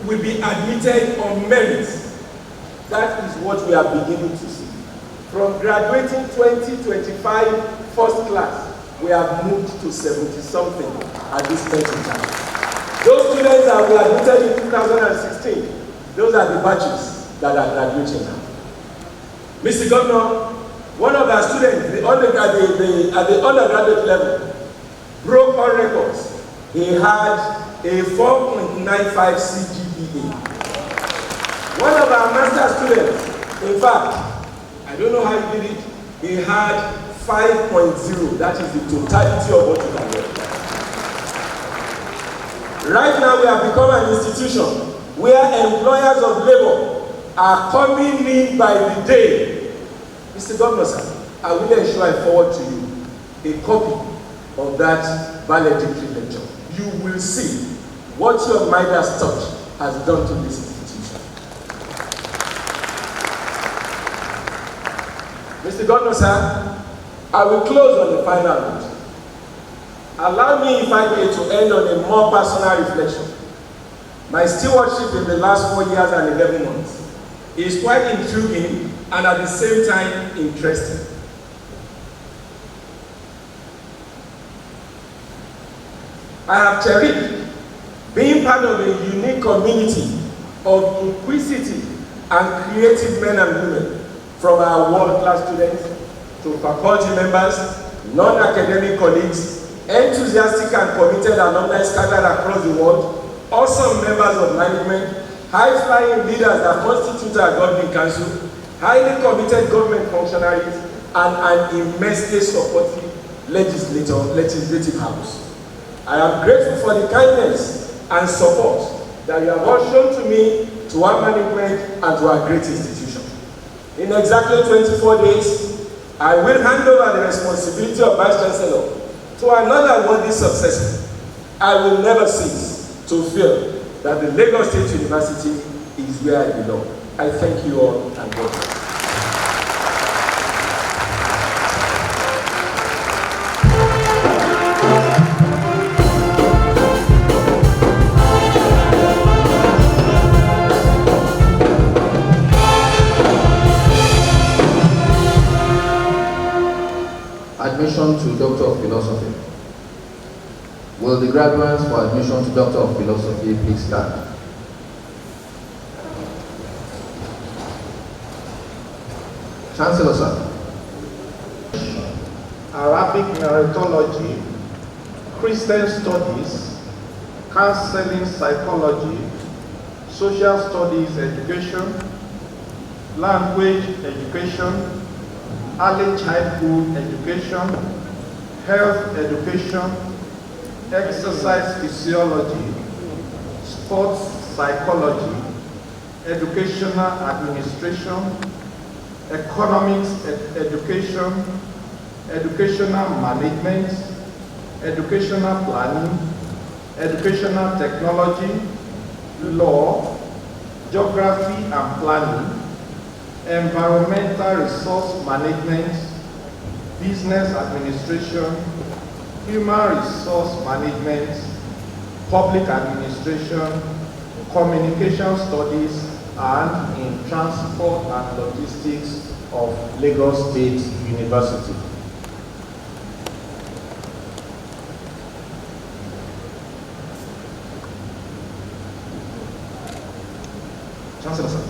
will be admitted on merit. That is what we are beginning to see. From graduating 2025 first class, we have moved to 70-something at this point in time. Those students that were admitted in 2016, those are the batches that are graduating now. Mr. Governor, one of our students, at the undergraduate level, broke all records. He had a 4.95 CGPA. One of our master students, in fact, I don't know how he did it, he had 5.0. That is the totality of what you can get. Right now, we have become an institution where employers of labor are coming in by the day. Mr. Governor, sir, I will ensure I forward to you a copy of that valedictory lecture. You will see what your Midas touch has done to this institution. Mr. Governor, sir, I will close on the final note. Allow me, if I may, to end on a more personal reflection. My stewardship in the last 4 years and 11 months is quite intriguing and at the same time interesting. I have cherished being part of a unique community of inquisitive and creative men and women, from our world-class students to faculty members, non-academic colleagues, enthusiastic and committed alumni scattered across the world, awesome members of management, high-flying leaders that constitute our governing council, highly committed government functionaries, and an immensely supportive legislative house. I am grateful for the kindness and support that you have all shown to me, to our management, and to our great institution. In exactly 24 days, I will hand over the responsibility of Vice Chancellor to another worthy successor. I will never cease to feel that the Lagos State University is where I belong. I thank you all and God bless. Admission to Doctor of Philosophy. Will the graduates for admission to Doctor of Philosophy please stand? Chancellor, sir. Arabic narratology, Christian studies, counseling psychology, social studies education, language education, early childhood education, health education, exercise physiology, sports psychology, educational administration, economics education, educational management, educational planning, educational technology, law, geography and planning, environmental resource management, business administration, human resource management, public administration, communication studies, and in transport and logistics of Lagos State University. Chancellor, sir.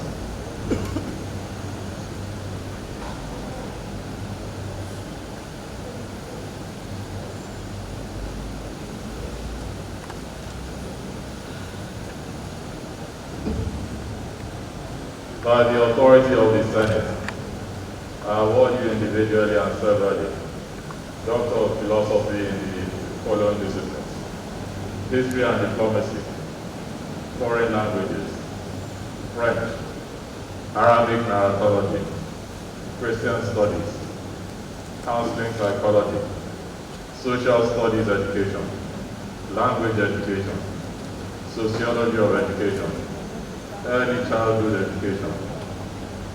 By the authority of the Senate, I award you individually and severally Doctor of Philosophy in the following disciplines: History and Diplomacy, Foreign Languages, French, Arabic Narratology, Christian Studies, Counseling Psychology, Social Studies Education, Language Education, Sociology of Education, Early Childhood Education,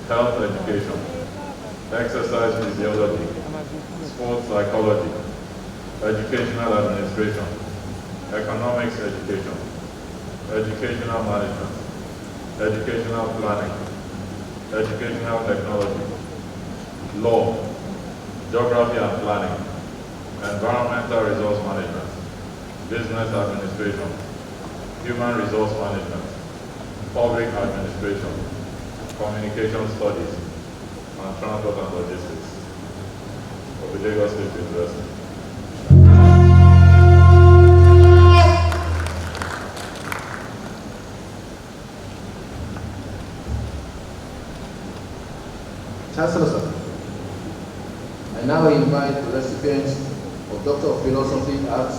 Health Education, Exercise Physiology, Sports Psychology, Educational Administration, Economics Education, Educational Management, Educational Planning, Educational Technology, Law, Geography and Planning, Environmental Resource Management, Business Administration, Human Resource Management, Public Administration, Communication Studies, and Transport and Logistics of the Lagos State University. Chancellor, sir. I now invite the recipients of Doctor of Philosophy Arts,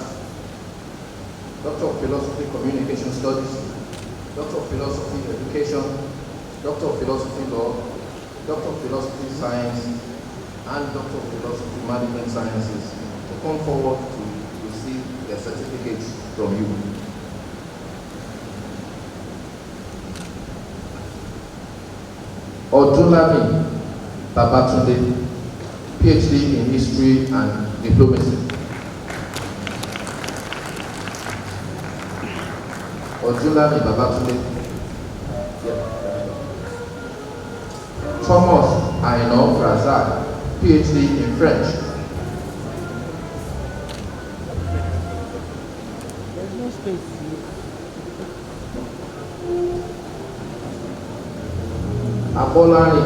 Doctor of Philosophy Communication Studies, Doctor of Philosophy Education, Doctor of Philosophy Law, Doctor of Philosophy Science, and Doctor of Philosophy Management Sciences to come forward to receive their certificates from you. Odunlami Babatunde. PhD in History and Diplomacy. Ojulami Babatunde. Thomas Aino Razak, PhD in French. There's no space. Abolani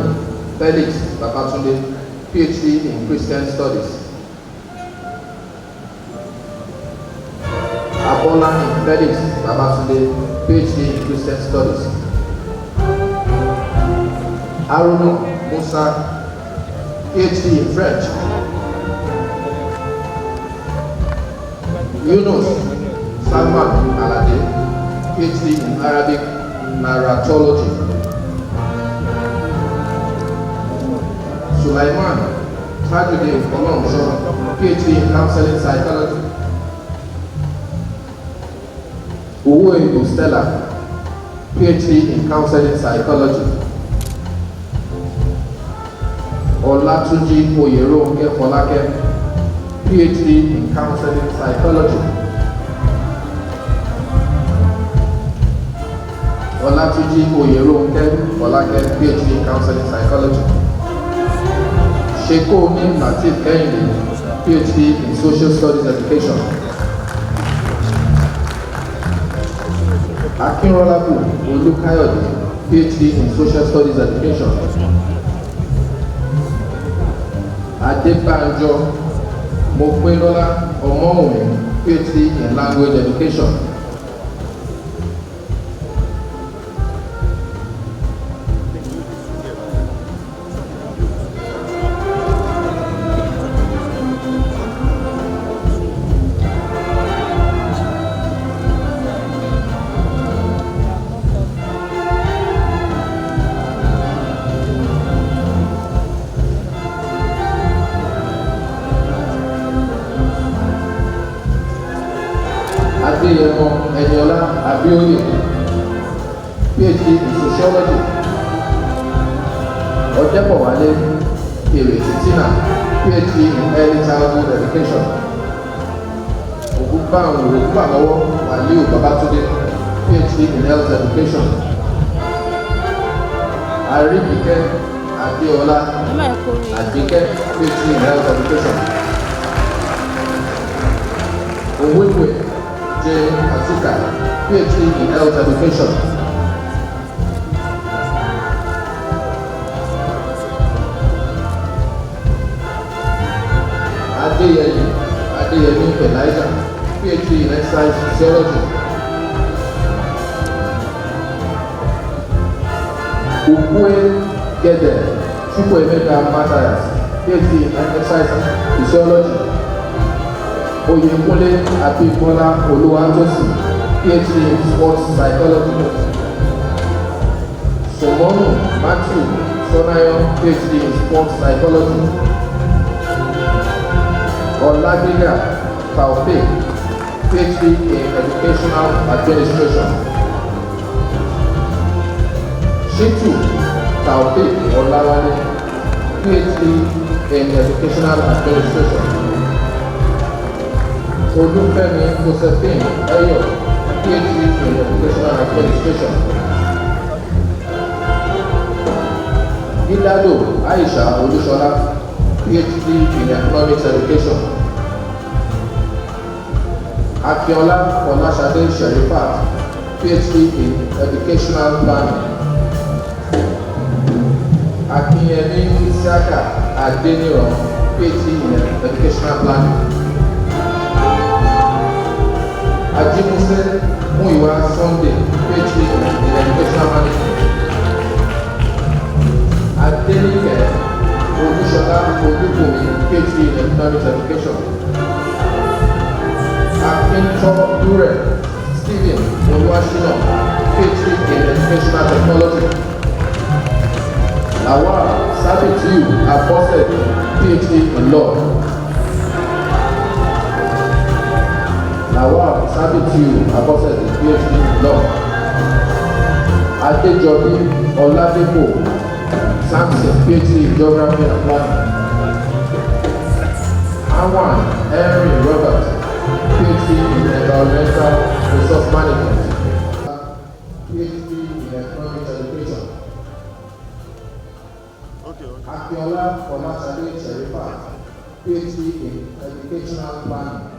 Felix Babatunde, PhD in Christian Studies. Abolani Felix Babatunde, PhD in Christian Studies. Aruna Musa, PhD in French. Yunus Salman Alade, PhD in Arabic Narratology. Sulaiman Tajuddin Olomsho, PhD in Counseling Psychology. Uwe Stella, PhD in Counseling Psychology. Olatunji Oyeronke Folake, PhD in Counseling Psychology. Olatunji Oyeronke Folake, PhD in Counseling Psychology. Shekomi Latif Kehinde, PhD in Social Studies Education. Akinrolabu Olukayode, PhD in Social Studies Education. Adebanjo Mokwelola Omowumi, PhD in Language Education. Eniola Abioye, PhD in Sociology. Odepowale Tina, PhD in Early Childhood Education. Ogunbamowo Waliu Babatunde, PhD in Health Education. Aribike Adeola Adike, PhD in Health Education. Owekwe J. Asuka, PhD in Health Education. Adeyemi Elijah, PhD in Exercise Physiology. Ukwe Gede Chukwuemeka Matthias, PhD in Exercise Physiology. Oyekunle Abimbola Oluwatosin, PhD in Sports Psychology. Somonu Matthew Sonayo, PhD in Sports Psychology. Olagega Taufik, PhD in Educational Administration. Shitu Taufik Olawale, PhD in Educational Administration. Olufemi Josephine Eyo, PhD in Educational Administration. Idado Aisha Olusola, PhD in Economics Education. Akiola Folashade Sherifat, PhD in Educational Planning. Akinyemi Isiaka Adeniran, PhD in Educational Planning. Ajimuse Muiwa Sunday, PhD in Educational Management. Adenike Olusola Olubumi, PhD in Economics Education. Akinto Dure Stephen Oluwashino, PhD in Educational Technology. Lawal Sabitu Abose, PhD in Law. Lawal Sabitu Abose, PhD in Law. Adejobi Oladepo Samson, PhD in Geography and Planning. Anwan Henry Robert, PhD in Environmental Resource Management, PhD in Economic Education. Akinola Olasade Sherifa, PhD in Educational Planning.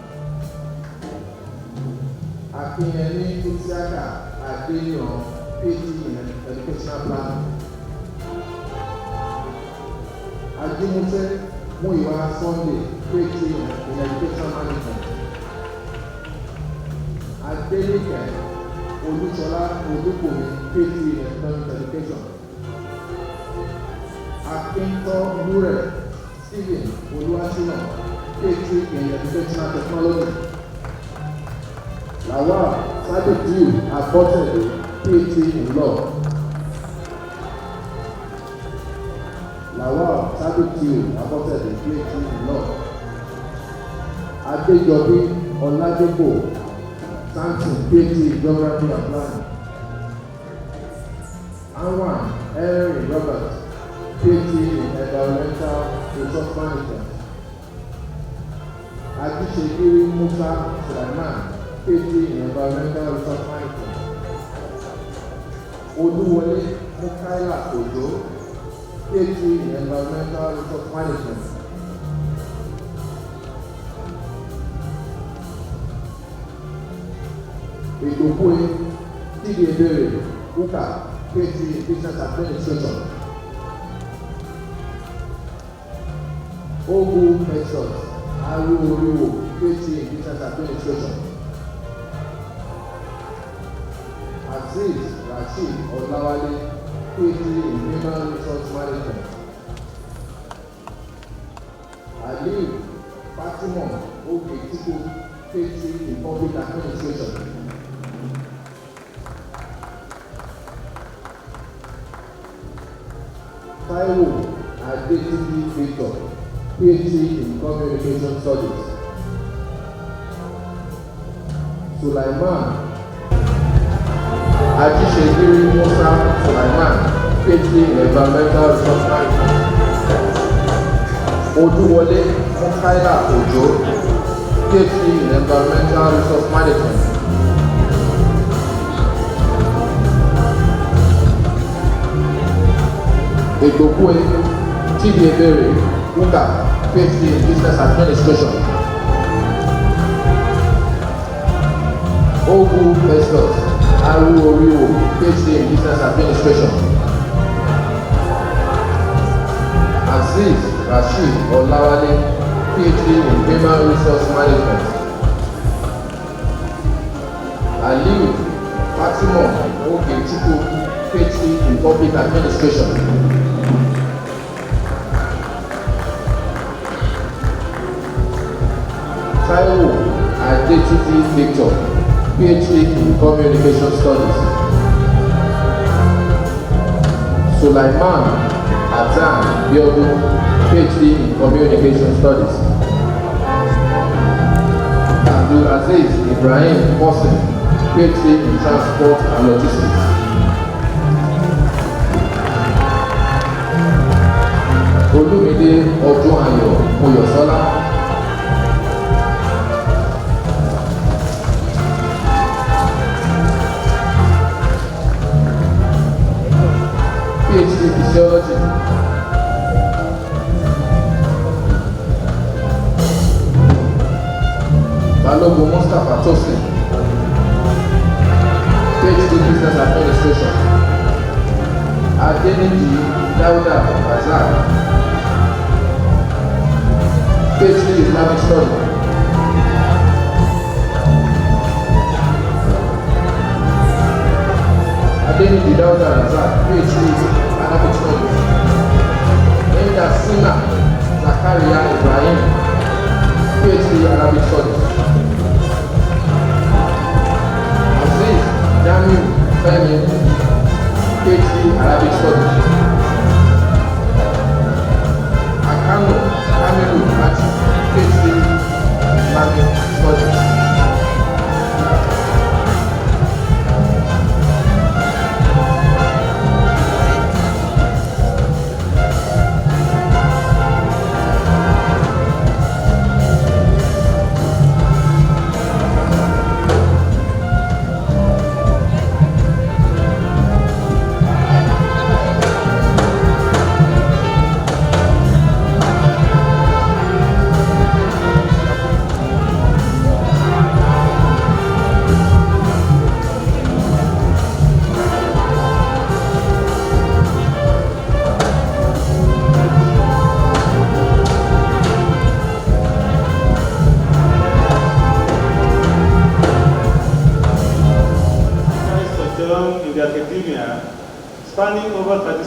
Akinyemi Usiaka Adeniran, PhD in Educational Planning. Ajimuse Muyiwa Sunday, PhD in Educational Management. Adeleke Olusola Odukomi, PhD in Economic Education. Akinto Mure Stephen Oluwasina, PhD in Educational Technology. Lawal Sadetiu Abotede, PhD in Law. Lawal Sadetiu Abotede, PhD in Law. Adejobi Oladipo Samson, PhD in Geography and Planning. Anwan Henry Robert, PhD in Environmental Resource Management. Adishekiri Musa Sulaiman, PhD in Environmental Resource Management. Oluwole Mukaila Ojo, PhD in Environmental Resource Management. Edokwe Tidiebere Uka, PhD in Business Administration. Ogu Texas Aruoriwo, PhD in Business Administration. Aziz Rashid Olawale, PhD in Human Resource Management. Aliu Fatima Ogetiku, PhD in Public Administration. Taiwo Adetiji Victor, PhD in Communication Studies. Sulaiman Ajishekiri Musa Sulaiman, PhD in Environmental Resource Management. Oduwole Mukaila Ojo, PhD in Environmental Resource Management. Edokwe Tidiebere Uka, PhD in Business Administration. Ogu Festus Aruoriwo, PhD in Business Administration. Aziz Rashid Olawale, PhD in Human Resource Management. Aliu Fatima Ogetiku, PhD in Public Administration. Taiwo Adetiji Victor, PhD in Communication Studies. Sulaiman Azan Biodun, PhD in Communication Studies. Abdul Aziz Ibrahim Mohsen, PhD in Transport and Logistics. Olumide Odunayo Oyosola, PhD in Physiology. Balogun Mustapha Tosin, PhD in Business Administration. Adeniji Dauda Azar, PhD in Islamic Studies. Adeniji Dauda Azar, PhD in Arabic Studies. Inda Sina Zakaria Ibrahim, PhD in Arabic Studies. Aziz Jamiu Femi, PhD in Arabic Studies. Akano Kamilu Ati, PhD in Islamic Studies.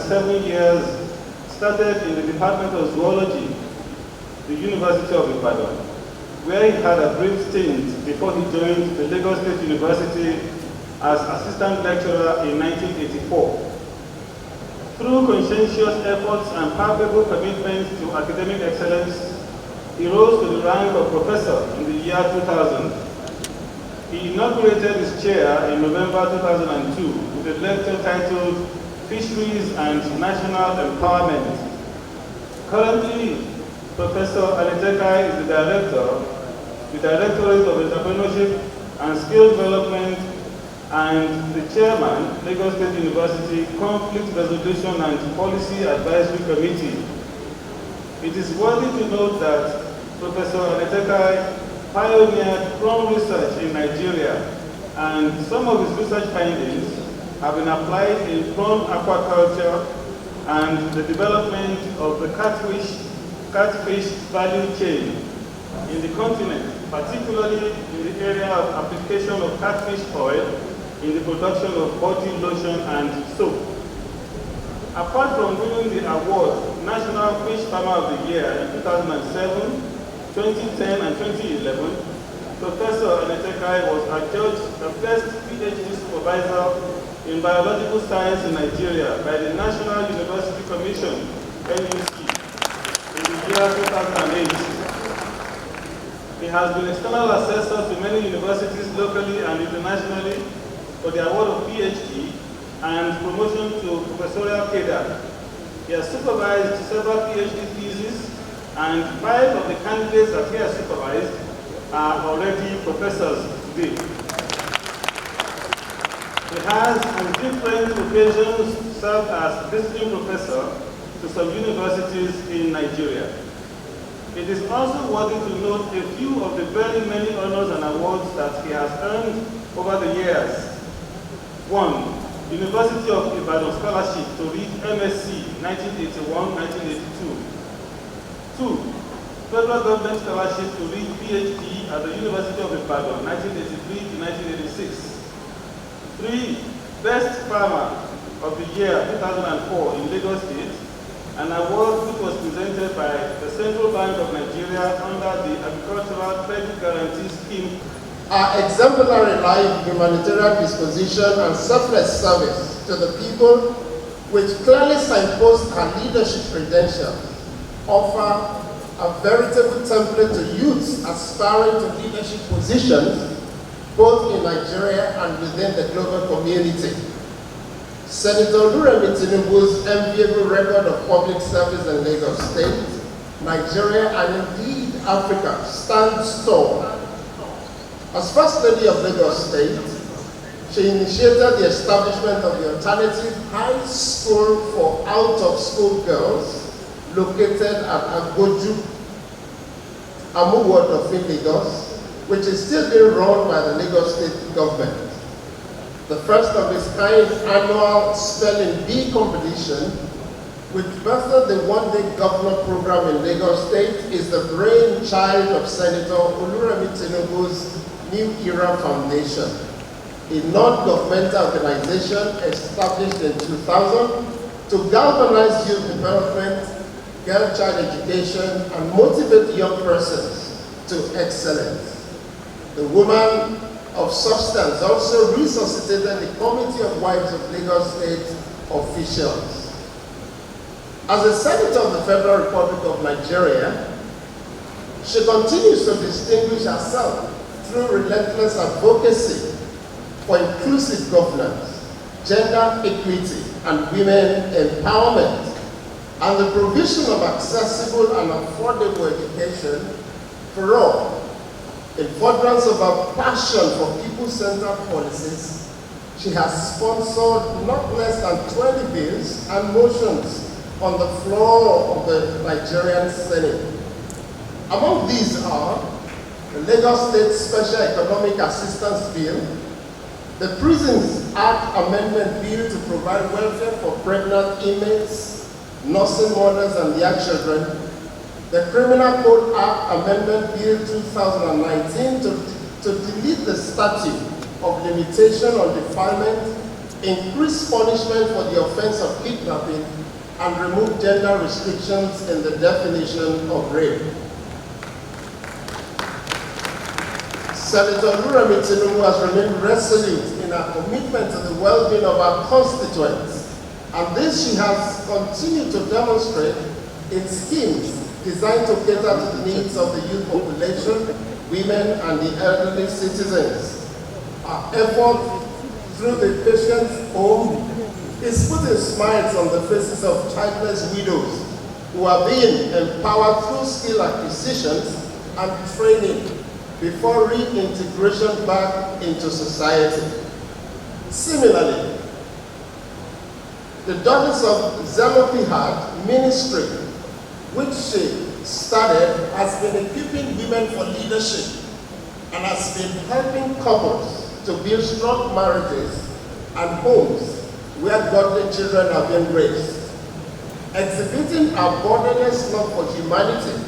7 years started in the Department of Zoology, the University of Ibadan, where he had a brief stint before he joined the Lagos State University as assistant lecturer in 1984. Through conscientious efforts and palpable commitments to academic excellence, he rose to the rank of professor in the year 2000. He inaugurated his chair in November 2002 with a lecture titled Fisheries and National Empowerment. Currently, Professor Alitekai is the Directorate of Entrepreneurship and Skill Development and the chairman, Lagos State University Conflict Resolution and Policy Advisory Committee. It is worthy to note that Professor Alitekai pioneered prawn research in Nigeria, and some of his research findings have been applied in prawn aquaculture and the development of the catfish value chain in the continent, particularly in the area of application of catfish oil in the production of body lotion and soap. Apart from winning the award National Fish Farmer of the Year in 2007, 2010 and 2011, Professor Alitekai was adjudged the first PhD supervisor in biological science in Nigeria by the National University Commission, NUC, in the year 2008. He has been external assessor to many universities locally and internationally for the award of PhD and promotion to professorial cadre. He has supervised several PhD theses, and 5 of the candidates that he has supervised are already professors today. He has on different occasions served as visiting professor to some universities in Nigeria. It is also worthy to note a few of the very many honors and awards that he has earned over the years. 1. University of Ibadan Scholarship to read MSc 1981-1982. 2. Federal Government Scholarship to read PhD at the University of Ibadan 1983-1986. 3. Best Farmer of the Year 2004 in Lagos State, an award which was presented by the Central Bank of Nigeria under the Agricultural Credit Guarantee Scheme. Our exemplary life, humanitarian disposition, and selfless service to the people, which clearly signpost her leadership credentials, offer a veritable template to youths aspiring to leadership positions, both in Nigeria and within the global community. Senator Oluremi Tinubu's enviable record of public service in Lagos State, Nigeria, and indeed Africa stands tall. As First Lady of Lagos State, she initiated the establishment of the alternative high school for out-of-school girls located at Agoju, Amuward of Lagos, which is still being run by the Lagos State government. The first of its kind annual Spelling Bee competition, which birthed the one-day governor program in Lagos State, is the brainchild of Senator Oluremi Tinubu's New Era Foundation, a non-governmental organization established in 2000 to galvanize youth development, girl-child education, and motivate young persons to excellence. The woman of substance also resuscitated the Committee of Wives of Lagos State officials. As a senator of the Federal Republic of Nigeria, she continues to distinguish herself through relentless advocacy for inclusive governance, gender equity, and women empowerment, and the provision of accessible and affordable education for all. In furtherance of her passion for people-centered policies, she has sponsored not less than 20 bills and motions on the floor of the Nigerian Senate. Among these are the Lagos State Special Economic Assistance Bill, the Prisons Act Amendment Bill to provide welfare for pregnant inmates, nursing mothers, and their children, the Criminal Code Act Amendment Bill 2019 to delete the statute of limitation on defilement increase punishment for the offense of kidnapping, and remove gender restrictions in the definition of rape. Senator Oluremi Tinubu has remained resolute in her commitment to the well-being of our constituents, and this she has continued to demonstrate in schemes designed to cater to the needs of the youth population, women, and the elderly citizens. Our effort through the Patient's Home is putting smiles on the faces of childless widows who are being empowered through skill acquisitions and training before reintegration back into society. Similarly, the Daughters of Zelophehad ministry, which she started, has been equipping women for leadership and has been helping couples to build strong marriages and homes where godly children are being raised. Exhibiting our borderless love for humanity,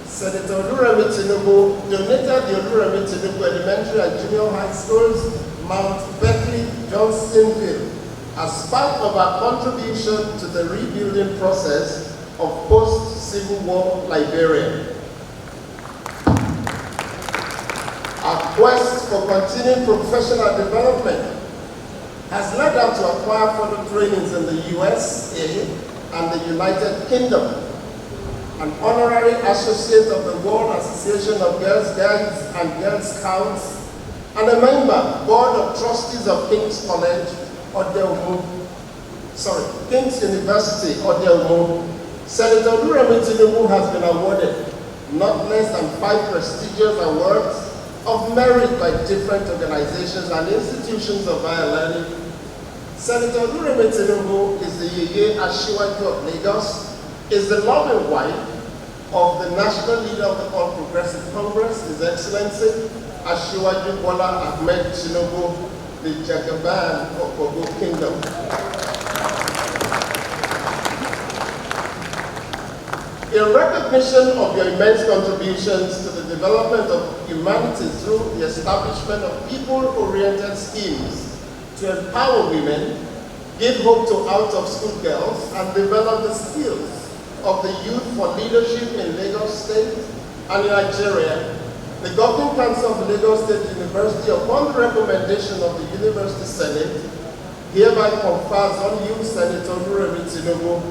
Senator Oluremi Tinubu donated the Oluremi Tinubu Elementary and Junior High Schools, Mount Beckley, Johnstonville, as part of our contribution to the rebuilding process of post-Civil War Liberia. Our quest for continuing professional development has led us to acquire further trainings in the USA and the United Kingdom. An honorary associate of the World Association of Girls Guides and Girl Scouts, and a member, Board of Trustees of King's College, King's University, Odelmo, Senator Oluremi Tinubu has been awarded not less than 5 prestigious awards of merit by different organizations and institutions of higher learning. Senator Oluremi Tinubu is the Yeye Asiwaju of Lagos, is the loving wife of the national leader of the All Progressive Congress, His Excellency Asiwaju Bola Ahmed Tinubu, the Jagaban of Ogo Kingdom. In recognition of your immense contributions to the development of humanity through the establishment of people-oriented schemes to empower women, give hope to out-of-school girls, and develop the skills of the youth for leadership in Lagos State and in Nigeria, the Governing Council of Lagos State University, upon the recommendation of the University Senate, hereby confers on you, Senator Oluremi Tinubu,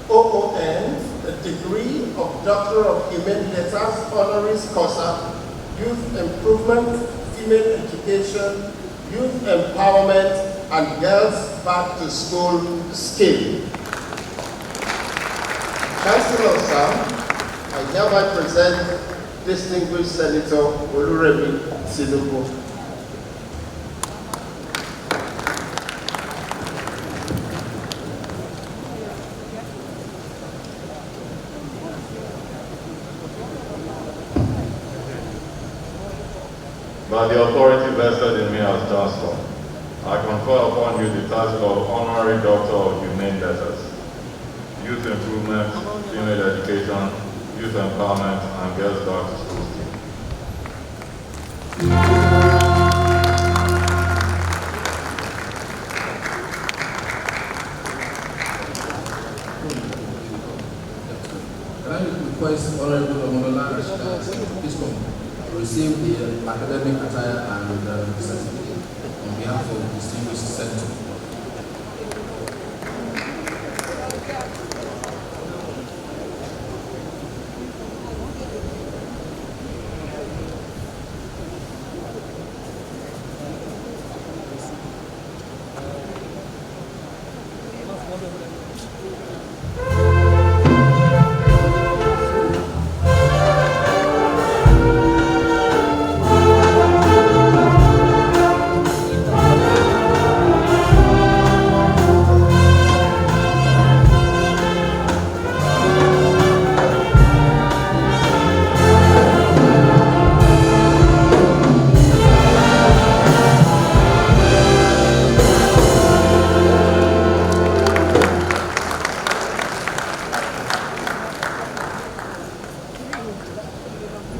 OON, the degree of Doctor of Humane Letters, honoris causa, Youth Improvement, Female Education, Youth Empowerment, and Girls Back to School Scheme. Chancellor, sir, I hereby present distinguished Senator Oluremi Tinubu. By the authority vested in me as Chancellor, I confer upon you the title of Honorary Doctor of Humane Letters, Youth Improvement, Female Education, Youth Empowerment, and Girls Back to School Scheme. Can I request Honorable Omonola please come to receive the academic attire and the certificate on behalf of distinguished Senator.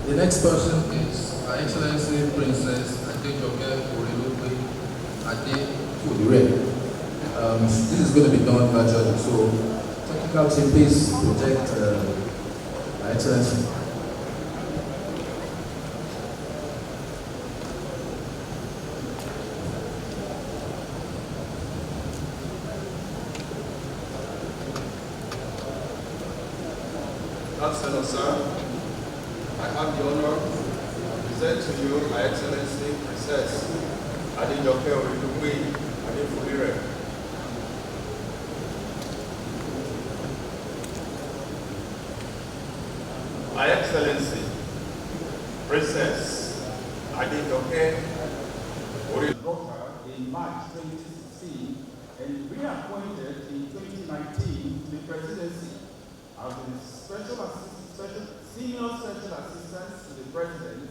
The next person is Her Excellency Princess Adejoke Orelope Ade for the rep. This is going to be done virtually, so technical team, please project Her Excellency. Chancellor, sir, I have the honor to present to you Her Excellency Princess Adejoke Oridugbe Adefulire. Her Excellency Princess Adejoke Oridugbe in March 2016 and reappointed in 2019 to the presidency as the senior special assistant to the president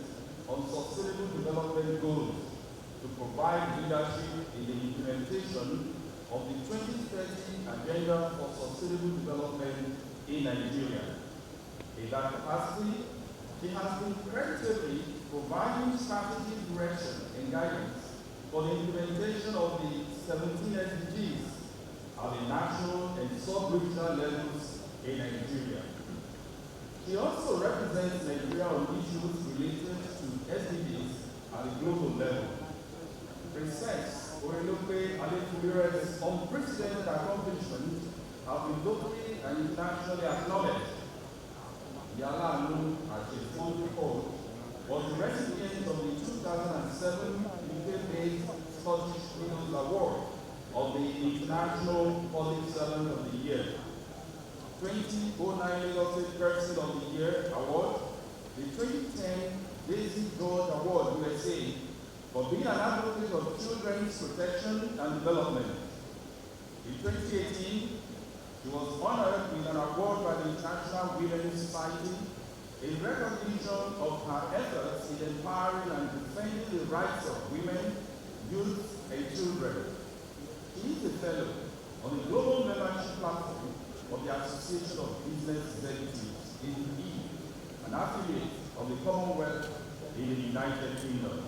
on sustainable development goals to provide leadership in the implementation of the 2030 Agenda for Sustainable Development in Nigeria. In that capacity, she has been creditably providing strategic direction and guidance for the implementation of the 17 SDGs at the national and sub-regional levels in Nigeria. She also represents Nigeria on issues related to SDGs at the global level. Princess Oridugbe Adefulire's unprecedented accomplishments have been locally and internationally acknowledged. Yala Anu, as she is fondly called, was the recipient of the 2007 UK-based Scottish Widows Award of the International Public Servant of the Year. 2009 Lagos State Person of the Year Award, the 2010 Daisy George Award USA for being an advocate of children's protection and development. In 2018, she was honored with an award by the International Women's Society in recognition of her efforts in empowering and defending the rights of women, youth, and children. She is a fellow on the global membership platform of the Association of Business Executives in the EU, an affiliate of the Commonwealth in the United Kingdom.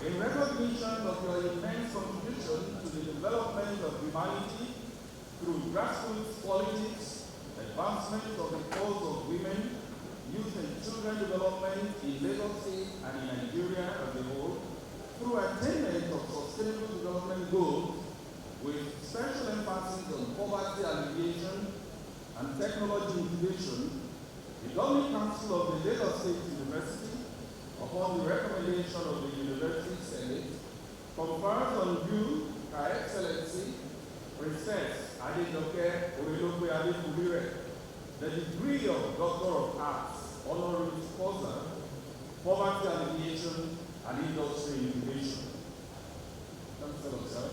In recognition of your immense contribution to the development of humanity through grassroots politics, advancement of the cause of women, youth and children development in Lagos State and in Nigeria as a whole, through attainment of sustainable development goals with special emphasis on poverty alleviation and technology incubation, the Governing Council of the Lagos State University, upon the recommendation of the University Senate, confers on you, Her Excellency, Princess Adejoke Oridugbe Adefulire, the degree of Doctor of Arts, honoris causa, poverty alleviation and industry incubation. Chancellor, sir.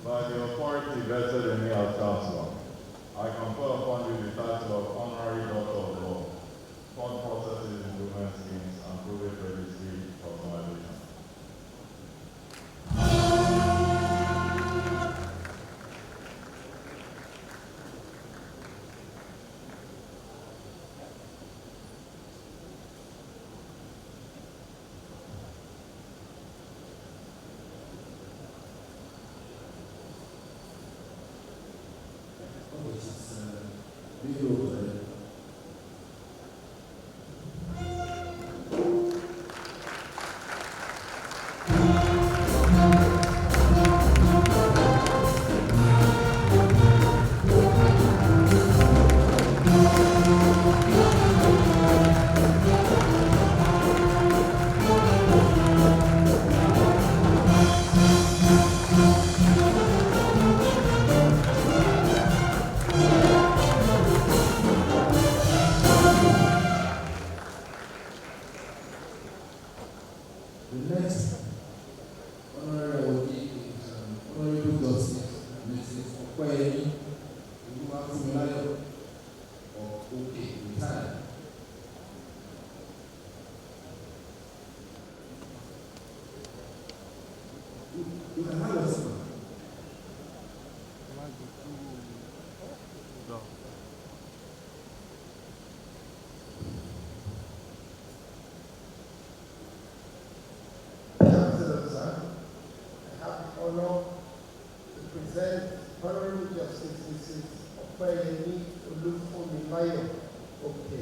By the authority vested in me as Chancellor, I confer upon you the title of Honorary Doctor of Law, Fund Processes Improvement Schemes, and Private Registry Organization. I have the honor to present Honorable Justice Mrs. Opeyemi Olufunmilayo Oke.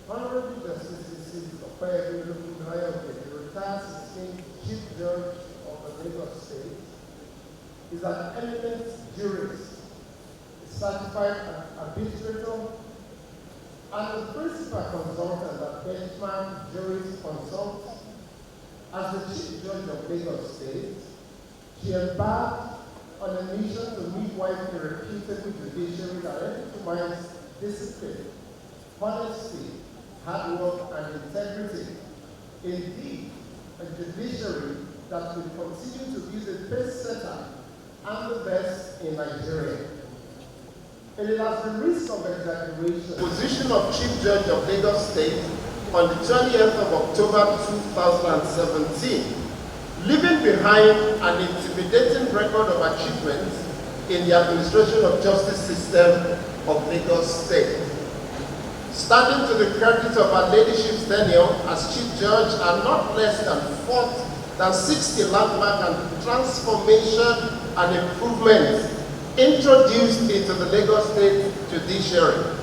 Honorable Justice Mrs. Opeyemi Olufunmilayo Oke, the retired 16th Chief Judge of the Lagos State, is an eminent jurist, a certified arbitrator, and the principal consultant at Benchmark Jurist Consult. As the Chief Judge of Lagos State, she embarked on a mission to midwife a reputable judiciary that epitomize discipline, honesty, hard work, and integrity. Indeed, a judiciary that will continue to be the pace setter and the best in Nigeria. It is at the risk of exaggeration. Position of Chief Judge of Lagos State on the 20th of October 2017, leaving behind an intimidating record of achievements in the administration of justice system of Lagos State. Standing to the credit of her ladyship's tenure as Chief Judge are not less than 60 landmark and transformation and improvements introduced into the Lagos State Judiciary.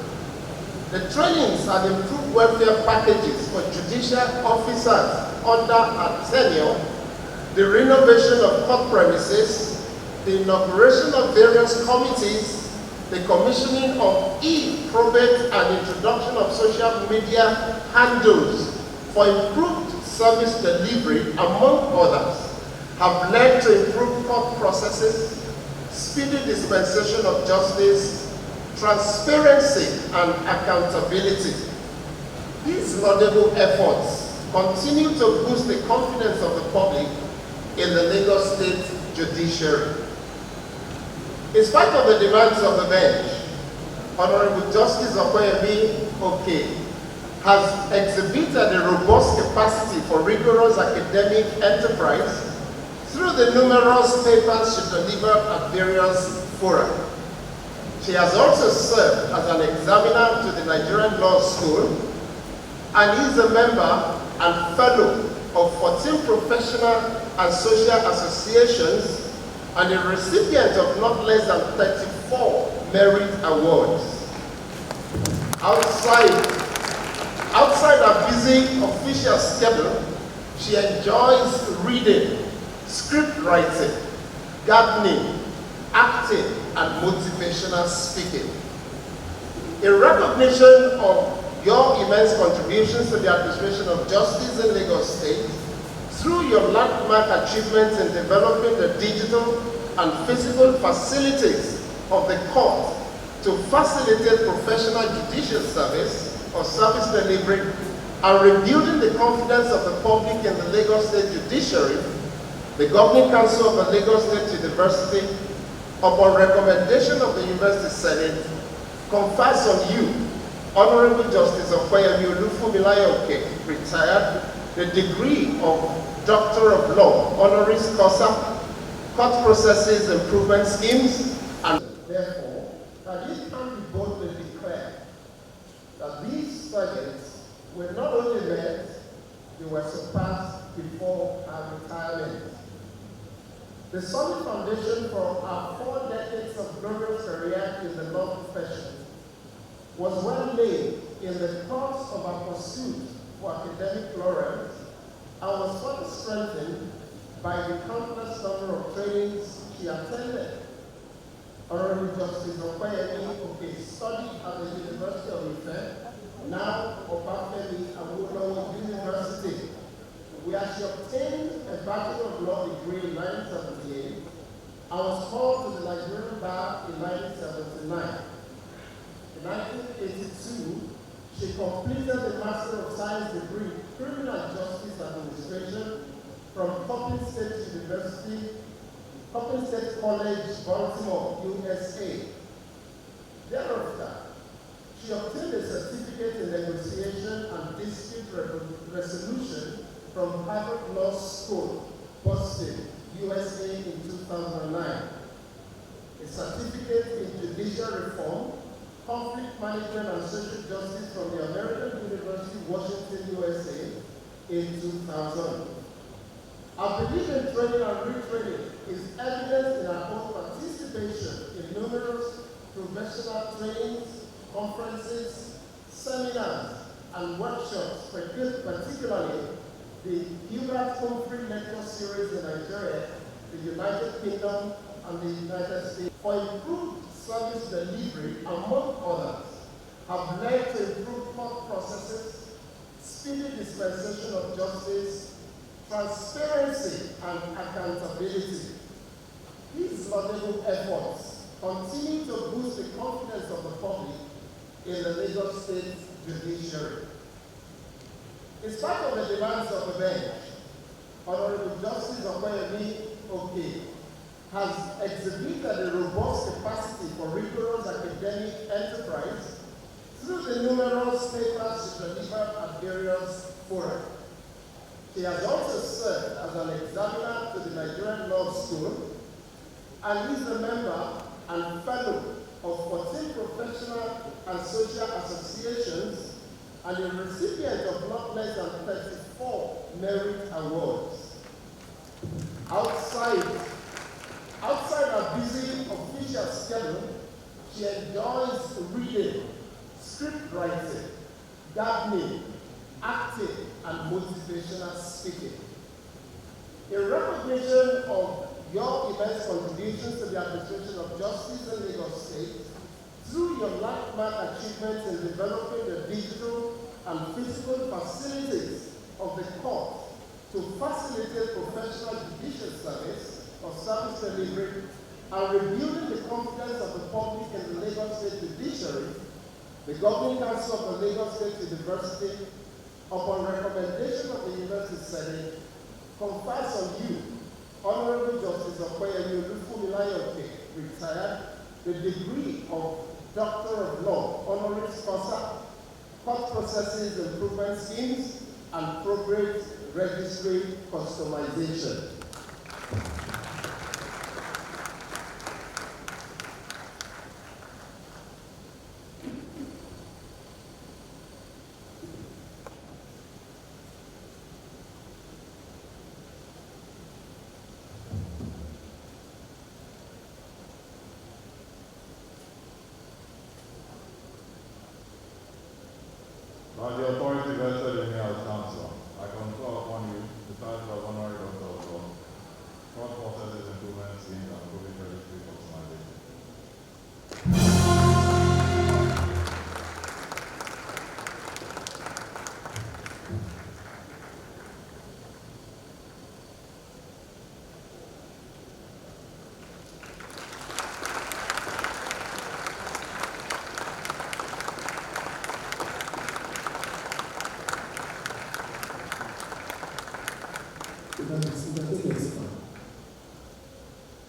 The trainings and improved welfare packages for judicial officers under her tenure, the renovation of court premises, the inauguration of various committees, the commissioning of e-probate and introduction of social media handles for improved service delivery, among others, have led to improved court processes, speedy dispensation of justice, transparency and accountability. These laudable efforts continue to boost the confidence of the public in the Lagos State Judiciary. In spite of the demands of the bench, Honorable Justice Opeyemi Oke has exhibited a robust capacity for rigorous academic enterprise through the numerous papers she delivered at various fora. She has also served as an examiner to the Nigerian Law School and is a member and fellow of 14 professional and social associations and a recipient of not less than 34 merit awards. Outside her busy official schedule, she enjoys reading, script writing, gardening, acting, and motivational speaking. In recognition of your immense contributions to the administration of justice in Lagos State, through your landmark achievements in developing the digital and physical facilities of the court to facilitate professional judicial service or service delivery and rebuilding the confidence of the public in the Lagos State Judiciary, the Governing Council of the Lagos State University, upon recommendation of the University Senate, confers on you, Honorable Justice Opeyemi Olufunmilayo Oke, retired, the degree of Doctor of Law, honoris causa, court processes improvement schemes, and therefore, that it can be boldly declared that these targets were not only met, they were surpassed before our retirement. The solid foundation for our 4 decades of glorious career in the law profession was well laid in the course of our pursuit for academic laurels and was further strengthened by the countless number of trainings she attended. Honorable Justice Opeyemi Oke studied at the University of Ife, now Obafemi Awolowo University, where she obtained a Bachelor of Law degree in 1978 and was called to the Nigerian Bar in 1979. In 1982, she completed a Master of Science degree in Criminal Justice Administration from Coppin State University, Coppin State College, Baltimore, USA. Thereafter, she obtained a certificate in negotiation and dispute resolution from Harvard Law School, Boston, USA in 2009. certificate in judicial reform, conflict management and social justice from the American University, Washington, USA in 2000. Our belief in training and retraining is evident in our own participation in numerous professional trainings, conferences, seminars, and workshops, particularly the Hubert Humphrey Lecture Series in Nigeria, the United Kingdom, and the United States, for improved service delivery, among others, have led to improved court processes, speedy dispensation of justice, transparency, and accountability. These laudable efforts continue to boost the confidence of the public in the Lagos State judiciary. In spite of the demands of the bench, Honorable Justice Okoyemi Oke has exhibited a robust capacity for rigorous academic enterprise through the numerous papers she delivered at various fora. She has also served as an examiner to the Nigerian Law School and is a member and fellow of 14 professional and social associations and a recipient of not less than 34 merit awards. Outside her busy official schedule, she enjoys reading, script writing, gardening, acting, and motivational speaking. In recognition of your immense contributions to the administration of justice in Lagos State, through your landmark achievements in developing the digital and physical facilities of the court to facilitate professional judicial service or service delivery and rebuilding the confidence of the public in the Lagos State judiciary, the Governing Council of the Lagos State University, upon recommendation of the University Senate, confers on you, Honorable Justice Okoyemi Olufunmilayo, retired, the degree of Doctor of Law, honoris causa, court processes improvement schemes, and probate registry customization. By the authority vested in me as Chancellor, I confer upon you the title of Honorary Doctor of Law, court processes improvement schemes, and probate registry customization.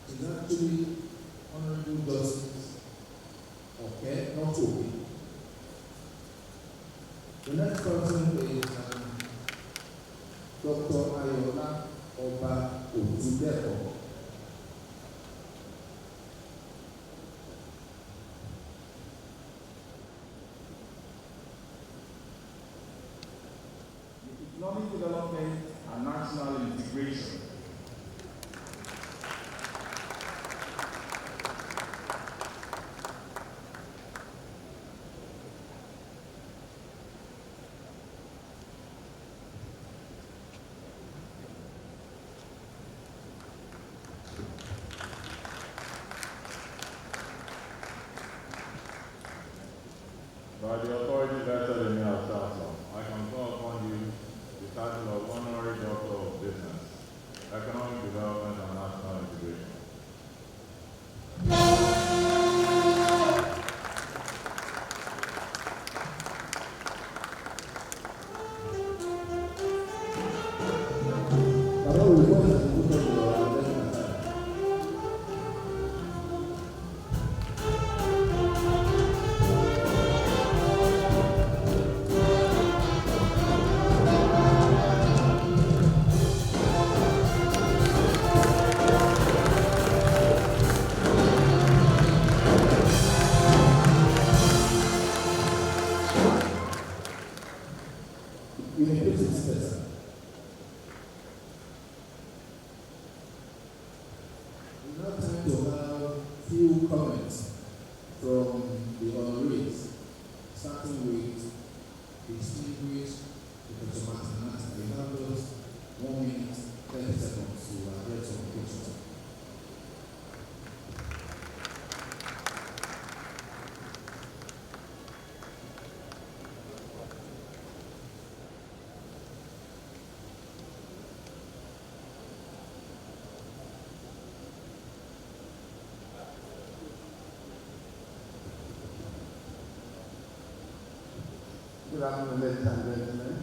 Is actually Honorable Justice, okay, not okay. The next person is Dr. Ayola Oba Otudepo. Economic development and national integration. By the authority vested in me as Chancellor, I confer upon you the title of Honorary Doctor of Business, Economic Development and National Integration. few comments from the honorees, starting with the distinguished Professor Martin. We have those 1 minute, 30 seconds to address some questions. Good afternoon, ladies and gentlemen.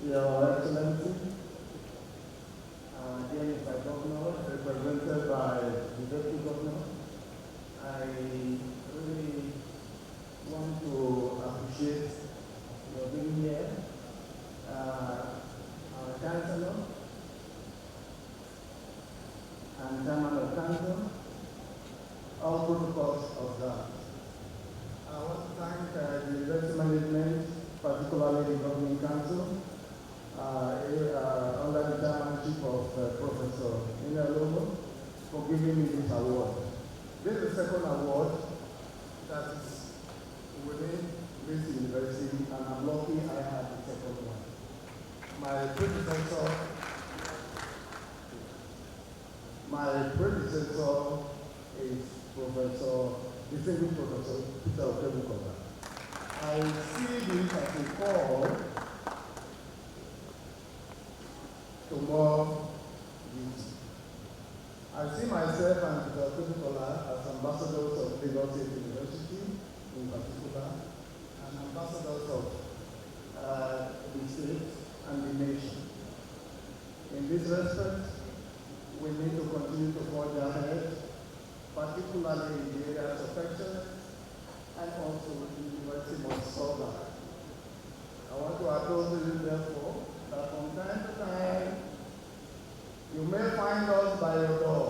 Your Excellency, dear Mr. Governor, represented by the Deputy Governor, I really want to appreciate your being here. Our Chancellor and Chairman of Council, all protocols observed. I want to thank the University Management, particularly the Governing Council, under the chairmanship of Professor Inyalomo, for giving me this award. This is the second award that is within this university, and I'm lucky I have the second one. My predecessor is distinguished Professor Peter Okebukola. I see this as a call to more duty. I see myself and Peter Okebukola as ambassadors of Lagos State University in particular, and ambassadors of the state and the nation. In this respect, we need to continue to forge ahead, particularly in the areas of excellence, and also the university must solve that. I want to appeal to you, therefore, that from time to time, you may find us by your door.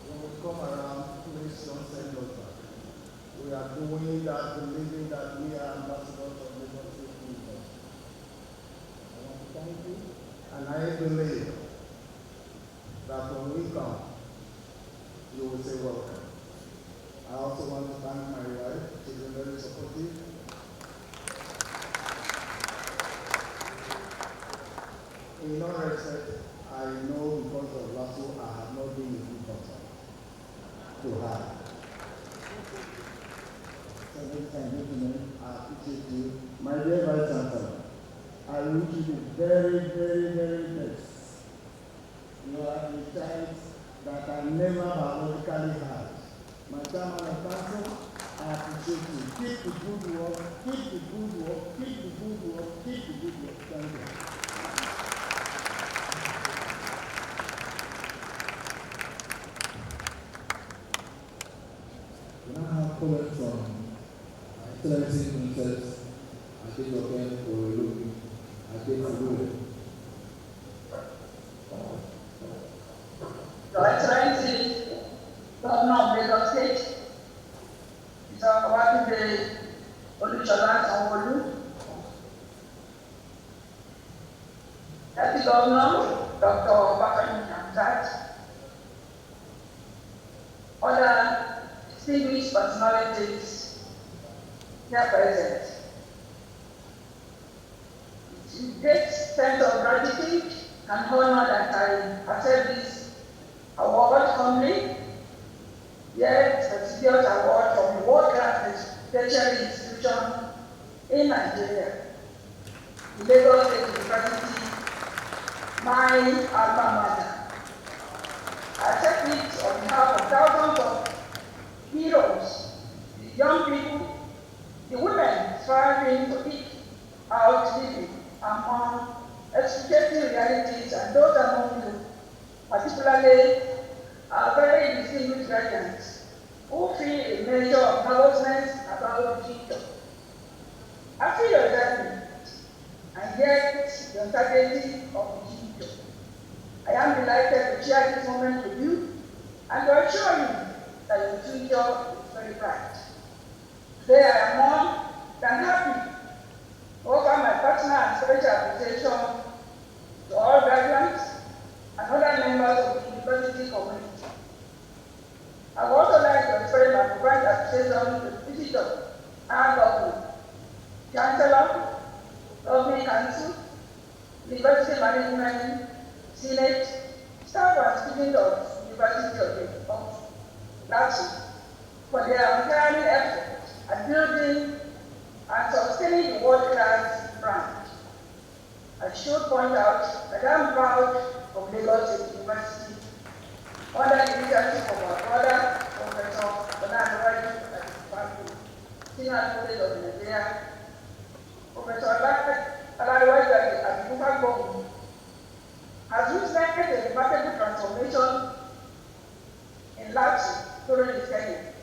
When we come around, please don't send us back. We are doing that, believing that we are ambassadors of Lagos State University. I want to thank you, and I believe that when we come, you will say welcome. I also want to thank my wife. She's been very supportive. In all respect, I know because of Lasso, I have not been a good person to her. So ladies and gentlemen, I appreciate you. My dear Vice Chancellor, I wish you the very, very, very best. You are a child that I never biologically had. My Chairman of Council, I appreciate you. Keep the good work, keep the good work, keep the good work, keep the good work. Thank you. We now have comment from Excellency Princess Adejoke Orelobi Adekunle. Your Excellency, Governor of Lagos State, Mr. Babajide Olusola Sanwo-Olu, Deputy Governor, Dr. Bakari Hamzat, other distinguished personalities here present. It's with great sense of gratitude and honor that I accept this award humbly, yet prestigious award from the world-class tertiary institution in Nigeria, the Lagos State University, my alma mater. I accept it on behalf of thousands of heroes, the young people, the women striving to eke out living among exploitative realities, and those among you, particularly our very distinguished guardians, who feel a measure of nervousness about the future. I feel your journey, and yet the uncertainty of the future. I am delighted to share this moment with you and to assure you that your future is very bright. Today I am more than happy to offer my personal and special appreciation to all graduates and other members of the university community Administration, the Visitor, our government, Chancellor, Governing Council, University Management, Senate, staff and students of University of Latvia for their untiring efforts at building and sustaining the world-class brand. I should point out that I'm proud of Lagos State University under the leadership of our brother, Professor Bernard Senior College of Nigeria, Professor Alariwaju Adibufa has witnessed a remarkable transformation in Latvia during his tenure,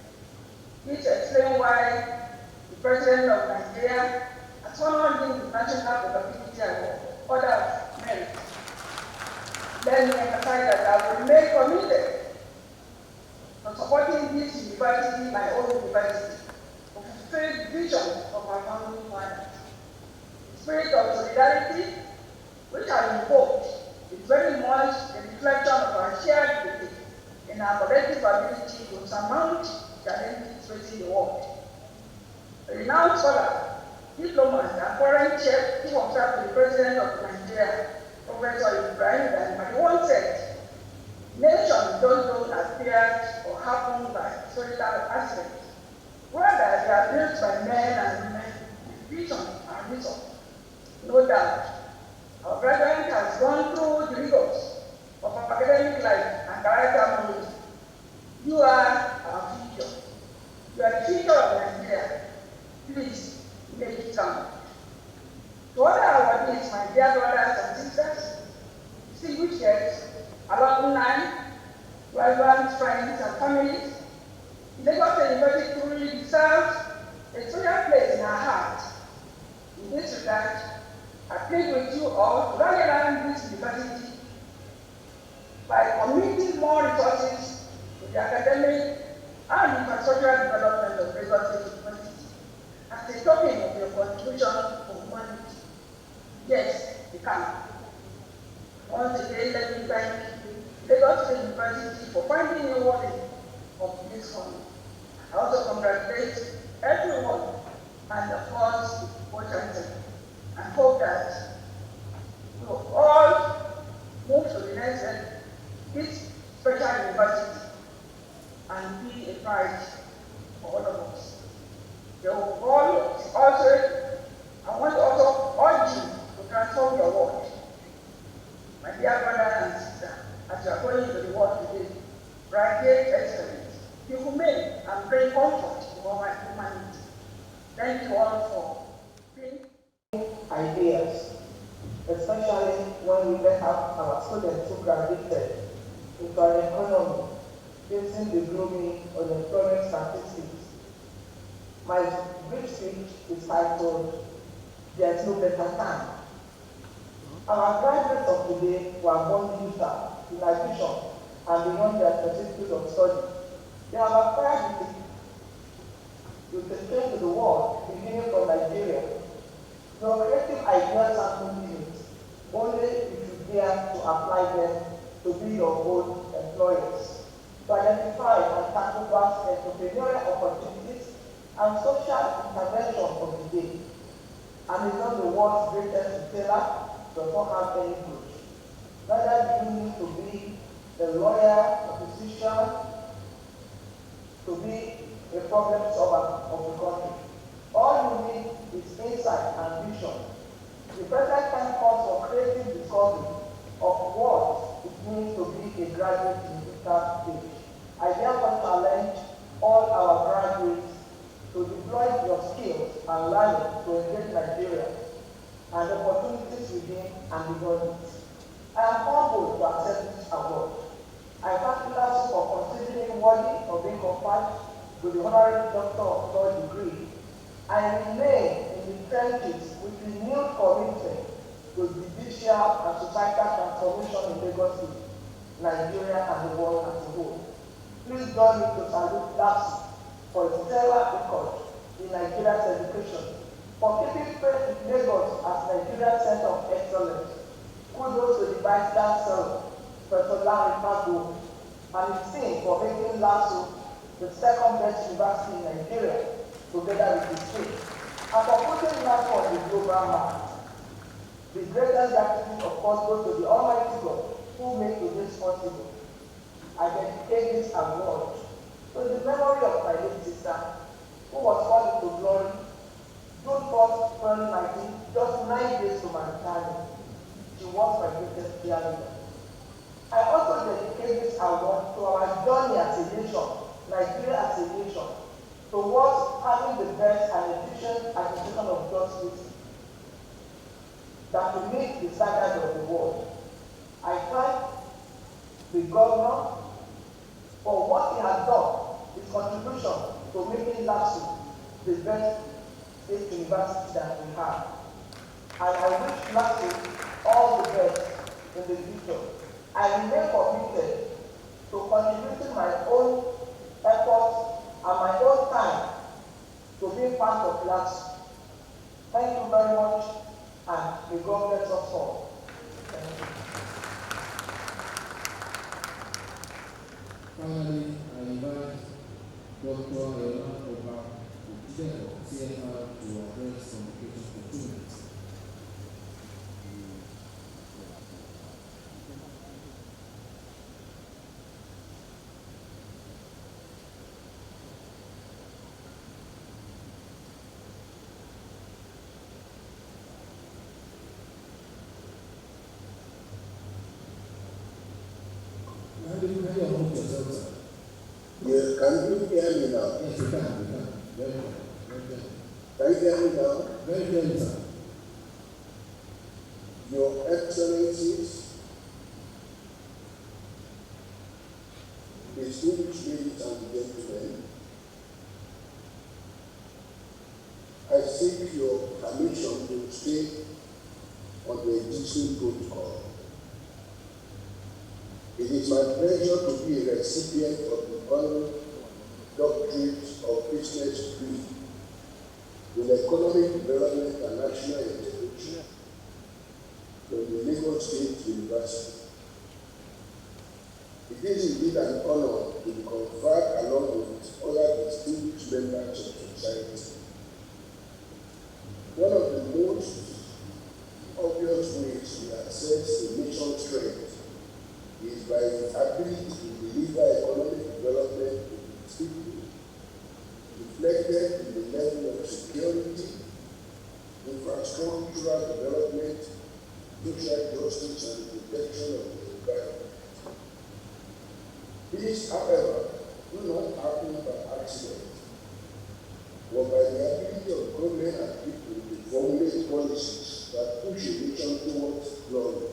which explains why the President of Nigeria has honored him with National Productivity Award, Order of Merit. Let me emphasize that I will remain committed to supporting this university, my own university, to fulfill the vision of our founding fathers. The spirit of solidarity, which I invoked, is very much a reflection of our shared belief in our collective ability to surmount challenges facing the world. A renowned scholar, Diplomas, and current chief of staff to the President of Nigeria, Professor Ibrahim once said, nations don't know appear or happen by historical accidents. Rather, they are built by men and women with vision and reason. No doubt, our president has gone through the rigors of academic life and character modeling. You are our future. You are the future of Nigeria. Please make it count. To all our needs, my dear brothers and sisters, distinguished guests, alumni, relevant friends and families, Lagos University truly deserves a special place in our hearts. In this regard, I plead with you all to rally around this university by committing more resources to the academic and infrastructural development of Lagos State University as a token of your contribution to humanity. Yes, we can. Once again, let me thank Lagos State University for finding a worthy of this fund. I also congratulate everyone and of course the co-chancellor and hope that we will all move to the next level, this special university, and be a pride for all of us. They will all also, I want to also urge you to transform your world. My dear brother and sister, as you are going into the world today, radiate excellence, be humane, and bring comfort to our humanity. Thank you all for being ideas, especially when we let out our students who graduated into an economy facing the gloomy unemployment statistics. My brief speech is titled, There's No Better Time. Our graduates of today were born digital in addition and beyond their specific field of study. They have acquired with the strength to the world, beginning from Nigeria. Your creative ideas are limits, only if you dare to apply them to be your own employers, to identify and tackle vast entrepreneurial opportunities and social intervention of the day. And it's not the world's greatest retailer does not have any good. Neither do you need to be a lawyer, a physician, to be a problem solver of the country. All you need is insight and vision. The present time calls for creative discovery of what it means to be a graduate in the digital age. I therefore challenge all our graduates to deploy your skills and learning to engage Nigeria and opportunities within and beyond it. I am humbled to accept this award. I thank you for considering worthy of being conferred with the honorary Doctor of Law degree. I remain in the trenches with renewed commitment to judicial and societal transformation in Lagos State, Nigeria, and the world as a whole. Please join me to salute LAPSI for its stellar record in Nigeria's education, for keeping faith with Lagos as Nigeria's Center of Excellence. Kudos to the Vice Chancellor, Professor Larry Pago, and his team for making LAPSI the second best university in Nigeria, together with the state, and for putting that on the global map. The greatest gratitude, of course, goes to the Almighty God who made this possible. I dedicate this award to the memory of my late sister, who was called into glory June 1st, 2019, just 9 days to my retirement. She was my greatest cheerleader. I also dedicate this award to our journey as a nation, Nigeria as a nation, towards having the best and efficient administration of justice that will meet the standards of the world. I thank the governor for what he has done, his contribution to making LASU the best state university that we have. And I wish LASU all the best in the future. I remain committed to contributing my own efforts and my own time to be part of LASU. Thank you very much, and may God bless us all. Thank you. Finally, I invite Dr. Elena Oba, Chair of CFR, to address convocation for 2 minutes. Yes, can you hear me now? Yes, you can. Very well. Can you hear me now? Very well, sir. Your Excellencies, distinguished ladies and gentlemen, I seek your permission to stay on the existing protocol. It is my pleasure to be a recipient of the Honorary Doctorate of Business degree in Economic Development and National Integration from the Lagos State University. It is indeed an honor to be conferred along with other distinguished members of society. One of the most obvious ways we assess the nation's strength is by its ability to deliver economic development to its people, reflected in the level of security, infrastructural development, social justice, and protection of the environment. These, however, do not happen by accident, but by the ability of government and people to formulate policies that push a nation towards glory.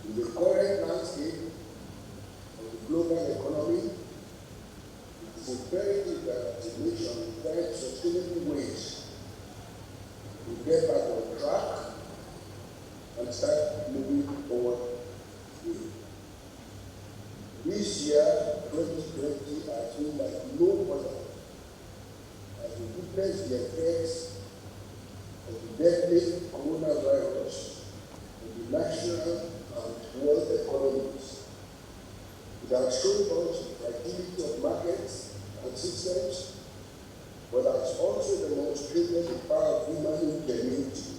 In the current landscape of the global economy, it is imperative that the nation find sustainable ways to get back on track and start moving forward. This year, 2020, has been like no other as we witness the effects of the deadly coronavirus on the national and world economies. It has shown us the fragility of markets and systems, but has also demonstrated the power of human ingenuity,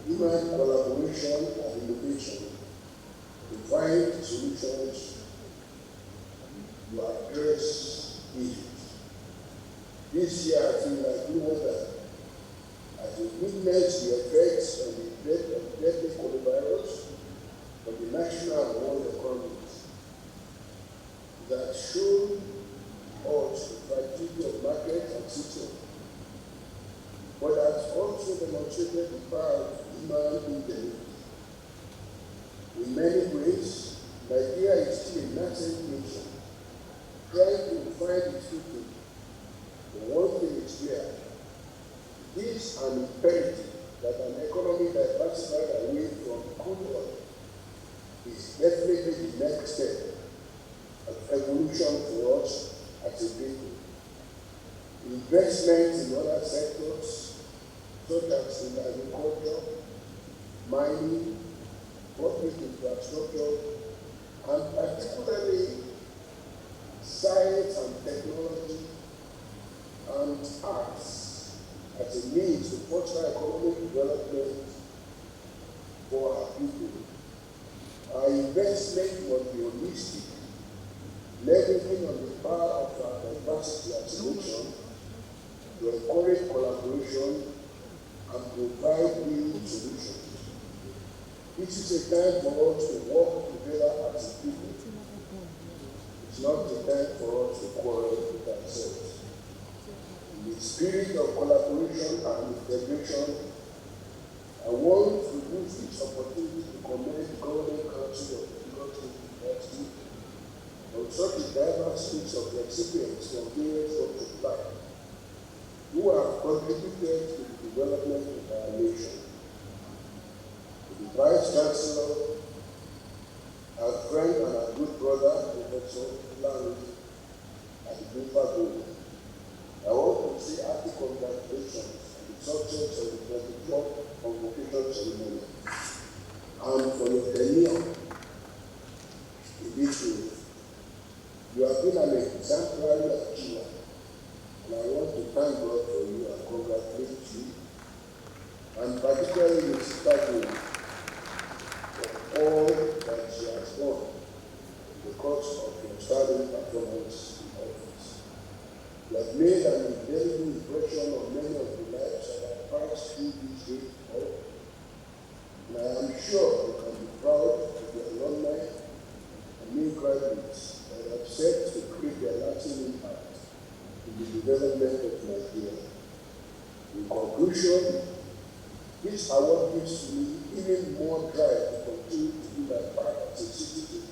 human collaboration and innovation to find solutions to address issues. This year has been like no other as we witness the effects of the deadly coronavirus on the national and world economies. It has shown us the fragility of markets and systems, but has also demonstrated the power of human intelligence. In many ways, Nigeria is still a nascent nation, trying to find its footing. But one thing is clear, it is an imperative that an economy diversified away from crude oil is definitely the next step of evolution for us as a people. Investments in other sectors, such as in agriculture, mining, public infrastructure, and particularly provide new solutions. This is a time for us to work together as a people. It's not a time for us to quarrel with ourselves. In the spirit of collaboration and integration, I want to use this opportunity to commend the Governing Council of the Lagos State University on such a diverse mix of recipients from various walks of life who have contributed to the development of our nation. To the Vice Chancellor, our friend and our good brother, Professor Larry at the Diplomas, I want to say hearty congratulations on the success of the 24th CONVOCATION ceremony and for your tenure in this field. You have been an exemplary achiever, and I want to thank God for you and congratulate you, and particularly your sister for all that she has done in the course of your sterling performance in office. You have made an indelible impression on many of the lives that have passed through this great hall, and I am sure you can be proud of the alumni and new graduates that have set to create their lasting impact in the development of Nigeria. In conclusion, this award gives me even more drive to continue to do my part as a citizen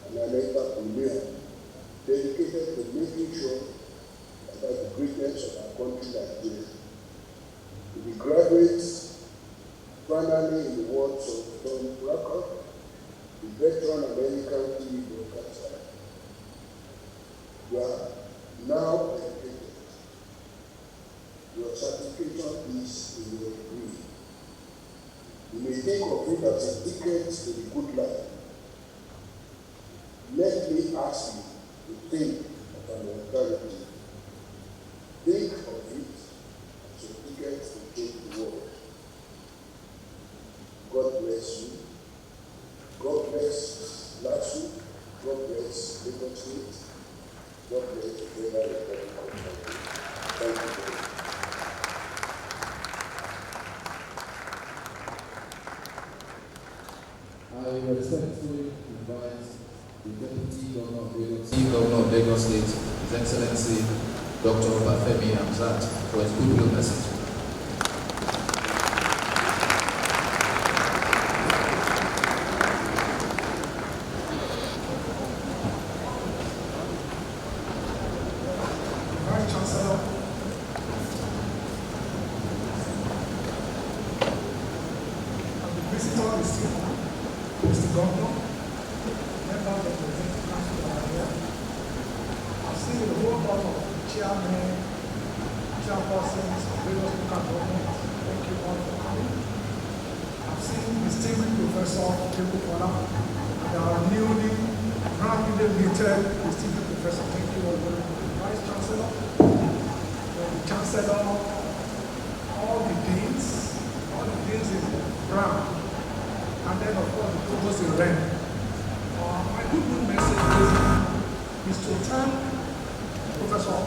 and an entrepreneur dedicated to making sure about the greatness of our country Nigeria. To the graduates, primarily in the words of Tom Bracker, the veteran American TV broadcaster, you are now educated. Your certification is in your degree. You may think of it as a ticket to the good life. Let me ask you to think of an alternative. Think of it as a ticket to change the world. God bless you. God bless LASU. God bless Lagos State. God bless the Federal Republic of Nigeria. Thank you very much. I respectfully invite the Deputy Governor of Lagos State, His Excellency Dr. Bafemi Hamzat, for his goodwill message. Vice Chancellor, and the visitor is still Mr. Governor, members of the Executive Council that are here. I've seen a whole lot of chairmen, chairpersons of various local governments. Thank you all for coming. I've seen distinguished Professor Diplomas, and our newly minted distinguished Professor. Thank you all very much. Vice Chancellor, the Chancellor, all the deans in brown, and then of course the provost in red. My good message is to thank Professor,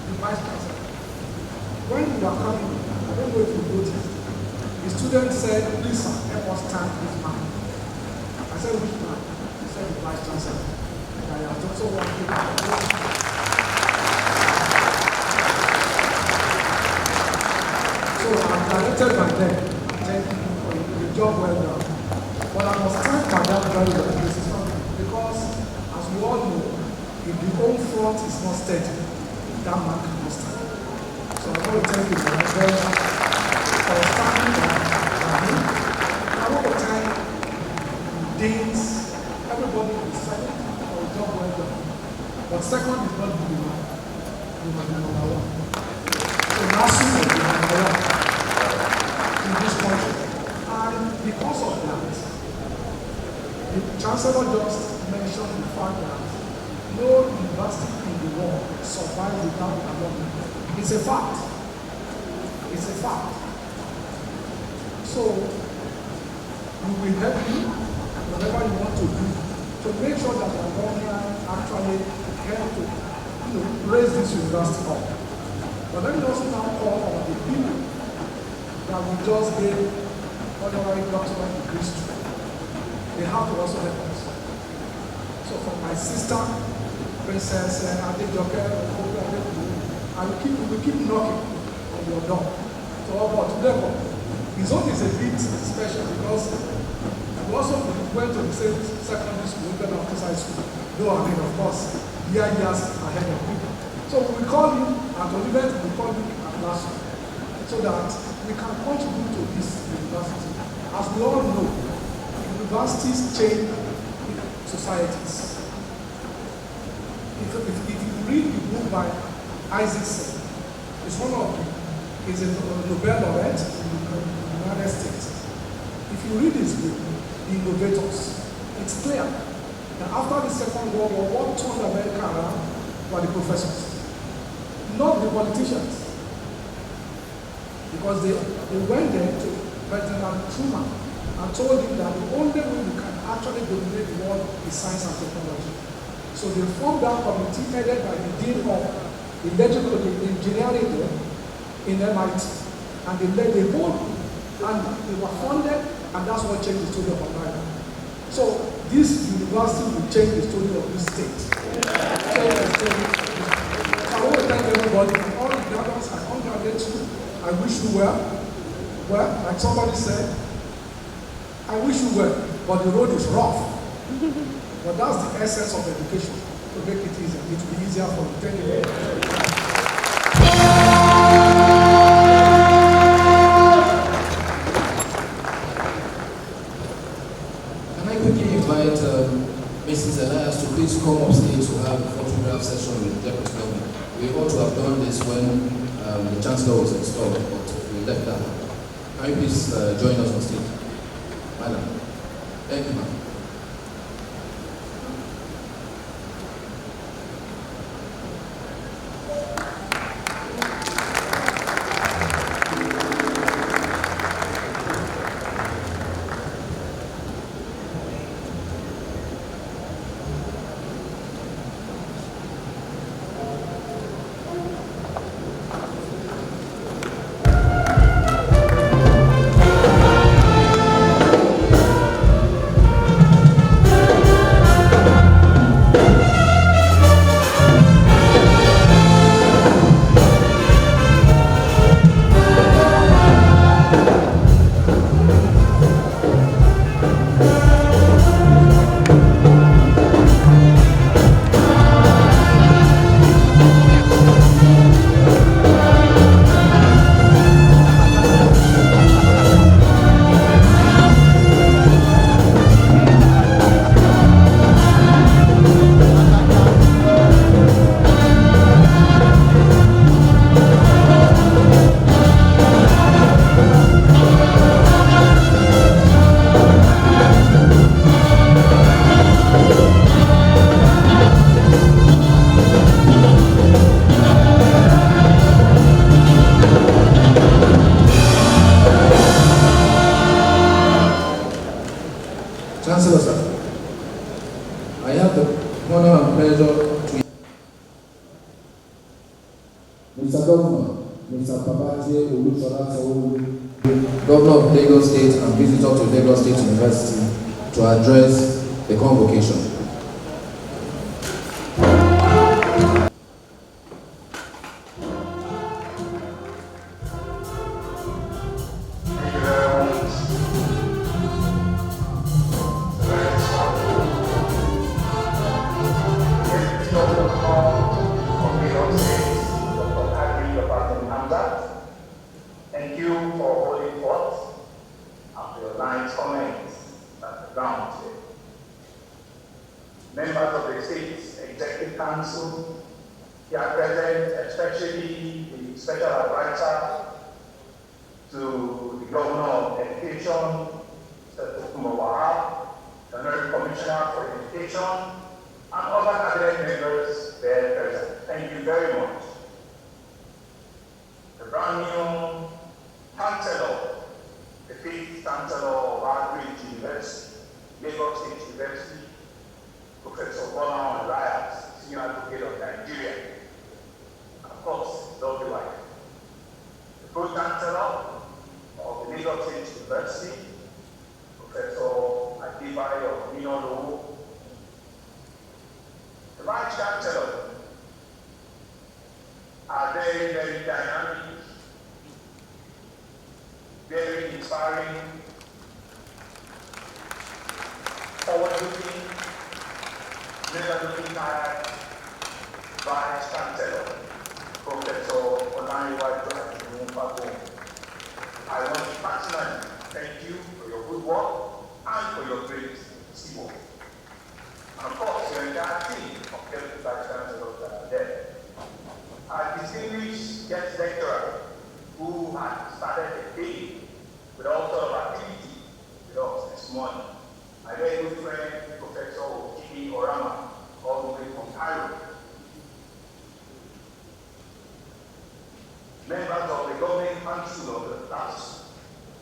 the Vice Chancellor. When we were coming, I don't know if you noticed, the student said, please sir, help us thank this man. I said, which man? He said, the Vice Chancellor. And I have also wanted to so I'm directed by them. Thank you for the job well done. But I must thank Madam very well because, as we all know, if the home front is not steady, that man cannot stand. So I want to thank you very much for standing by me. I want to thank deans, everybody who is silent for a job well done. But second is not the one. You must be number one. So LASU will be number one in this country. And because of that, the Chancellor just mentioned the fact that no university in the world survives without alumni. It's a fact. It's a fact. So, we will help you whatever you want to do to make sure that the alumni actually help to raise this university up. But let me also now call on the people that we just gave honorary doctorate degrees to. They have to also help us. So for my sister, Princess Adejoke, I will keep knocking on your door. So, but today, his own is a bit special because we also went to the same secondary school, even after high school. Though, I mean, of course, years ahead of me. So we call him at Olivet, we call him at last year, so that we can contribute to this university. As we all know, universities change societies. If you read the book by Isaacson, it's one of the, he's a Nobel laureate in the United States. If you read his book, The Innovators, it's clear that after the Second World War, what turned America around were the professors, not the politicians. Because they went there to President Truman and told him that the only way we can actually dominate the world is science and technology. So they formed that committee headed by the dean of electrical engineering in MIT. And they led the whole, and they were funded, and that's what changed the story of America. So this university will change the story of this state. Change the story. So I want to thank everybody, and all the graduates and undergraduates too. I wish you well. Well, like somebody said, I wish you well, but the road is rough. But that's the essence of education, to make it easier. It will be easier for you. Thank you very much. Can I quickly invite Mrs. Elias to please come upstage to have a photograph session with the Deputy Governor? We ought to have done this when the Chancellor was installed, but we left that. Can you please join us on stage? Madam. Thank you, ma'am. Chancellor, sir, I have the honor and pleasure to Mr. Governor, Mr. Babajide Olusola Sanwo-Olu, Governor of Lagos State and visitor to Lagos State University, to address the convocation. Thank you for holding forth and for your nice comments at the ground here. Members of the State's Executive Council, here present, especially the Special Advisor to the Governor of Education, Mr. Diplomas, the Honorary Commissioner for Education, and other cabinet members there present. Thank you very much. The brand new Chancellor, the 5th Chancellor of our great university, Lagos State University, Professor Bola Elias, Senior Advocate of Nigeria. Of course, lovely wife. The Pro-Chancellor of The Vice Chancellor are very, very dynamic, very inspiring, forward-looking, never-looking tired Vice Chancellor, Professor Olaniwaju Akinwufago. I want to personally thank you for your good work and for your great teamwork. And of course, your entire team of Deputy Vice Chancellors that are there. Our distinguished guest lecturer, who had started the day with all sorts of activity with us this morning. My very good friend, Professor Okiki Orama, all the way from Cairo. Members of the Government Council of the class,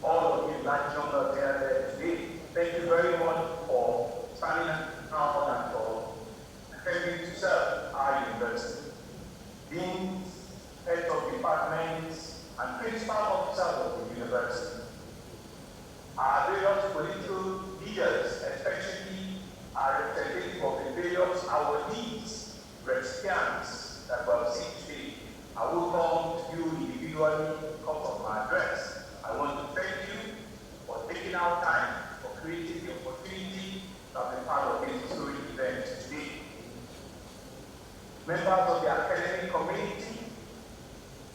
all of you large number there today, thank you very much for standing out and for attempting to serve our university. Deans, heads of departments, and principal officers of the university. Our various political leaders, especially our representatives of the various awardees, recipients that were seen today, I will come to you individually because of my address. I want to thank you for taking out time for creating the opportunity to be part of this historic event today. Members of the academic community,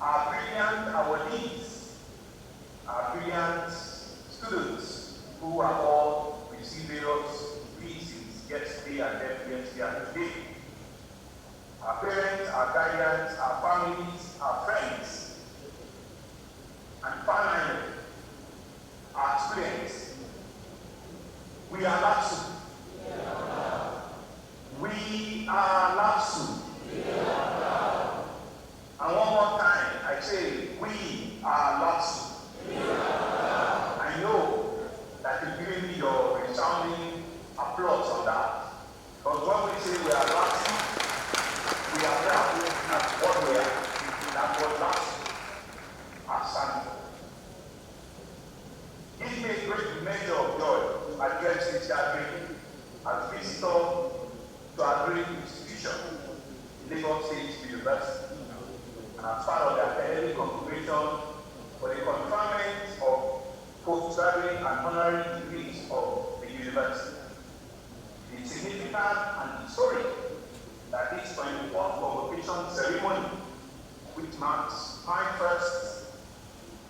our brilliant awardees, our brilliant students who have all received various degrees yesterday and then today. Our parents, our guardians, our families, our friends, and finally, our students. We are LAPSU. We are LAPSU. And one more time, I say, we are LAPSU. I know that you're giving me your resounding applause on that. Because when we say we are LAPSU, we are proud at what we are. That's what LAPSU are standing for. Give me a great measure of joy to address this gathering as visitor to a great institution, Lagos State University, and as part of the academic congregation for the conferment of postgraduate and honorary degrees of the university. It is significant and historic that this 24th convocation ceremony, which marks my first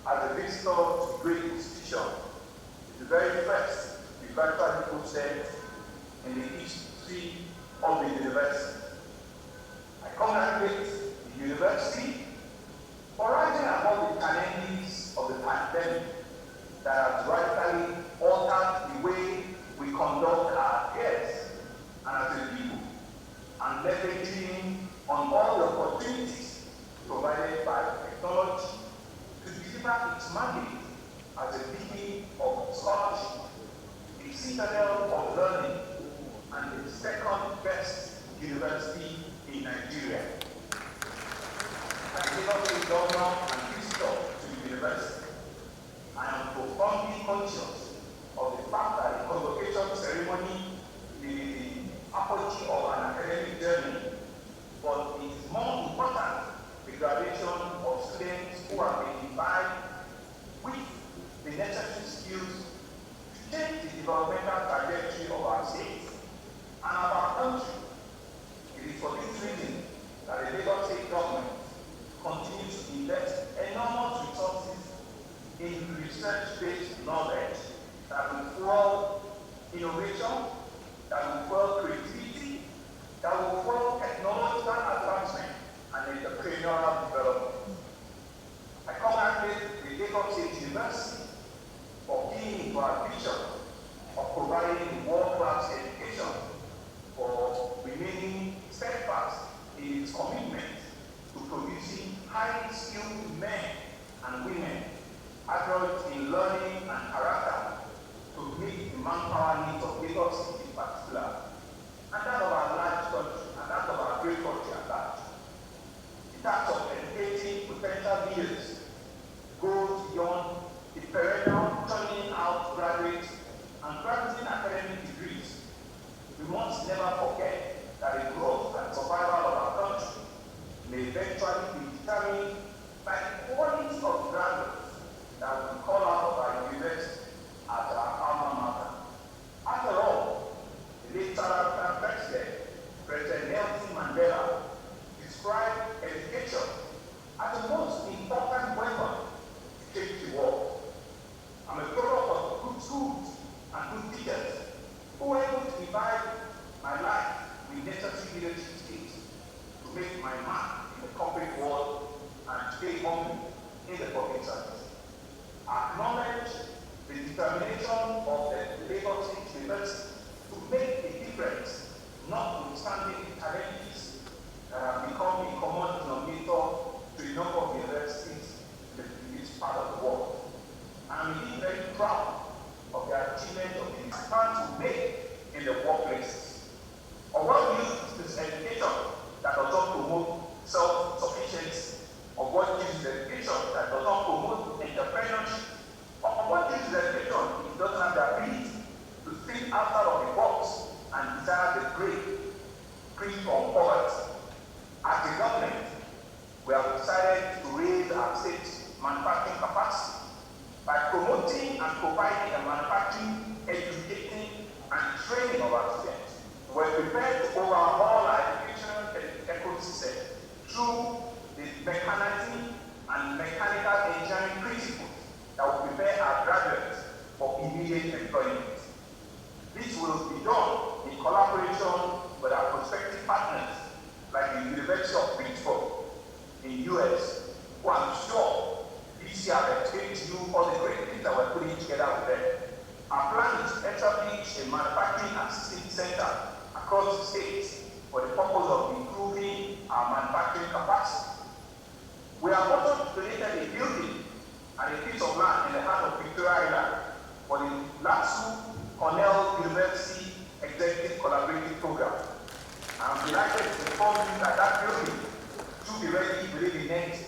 as a visitor to a great institution, is the very first to be virtually hosted in the history of the university. I congratulate the university for rising above the challenges of the pandemic that has radically altered the way we conduct our affairs and as a people, and leveraging on all the opportunities provided by technology to deliver its mandate as a beacon of scholarship, a citadel of learning, and the second best university in Nigeria. As a governor and visitor to the university, I am profoundly conscious of the fact that the convocation ceremony is the apogee of an academic journey, but it is more important the graduation of students who have been imbibed with the necessary skills to change the developmental trajectory of our state and of our country. It is for this reason that the Lagos State government continues to invest enormous resources in research-based knowledge that will fuel innovation, that will fuel creativity, that will fuel technological advancement and entrepreneurial development. I congratulate the Lagos State University for being into our vision of providing world-class education, for remaining steadfast in its commitment to producing highly skilled men and women, adroit in learning and character, to meet the manpower needs of Lagos in particular, and that of our large country, and that of our great country at large. In terms of educating potential leaders, goes beyond the perennial turning out graduates and granting academic degrees. We must never forget that the growth and challenges that have become a common denominator to a number of universities in this part of the world. I'm indeed very proud of the achievement of the impact we make in the workplaces. Or what uses this education that does not promote self-sufficiency, or what uses education that does not promote entrepreneurship, or what uses education it doesn't have the ability to think outside of the box and desire the great, free from poverty. As a government, we have decided to raise our state's manufacturing capacity by promoting and providing a manufacturing, educating, and training of our students. We're prepared to overhaul our educational ecosystem through the mechanical and mechanical engineering principles that will prepare our graduates for immediate employment. This will be done in collaboration with our prospective partners like the University of Pittsburgh in the US, who I'm sure this year have explained to you all the great things that we're putting together with them. Our plan is to establish a manufacturing assistance center across the states for the purpose of improving our manufacturing capacity. We have also donated a building and a piece of land in the heart of Victoria Island for the LASU Cornell University Executive Collaborative Program. I'm delighted to inform you that that building should be ready within the next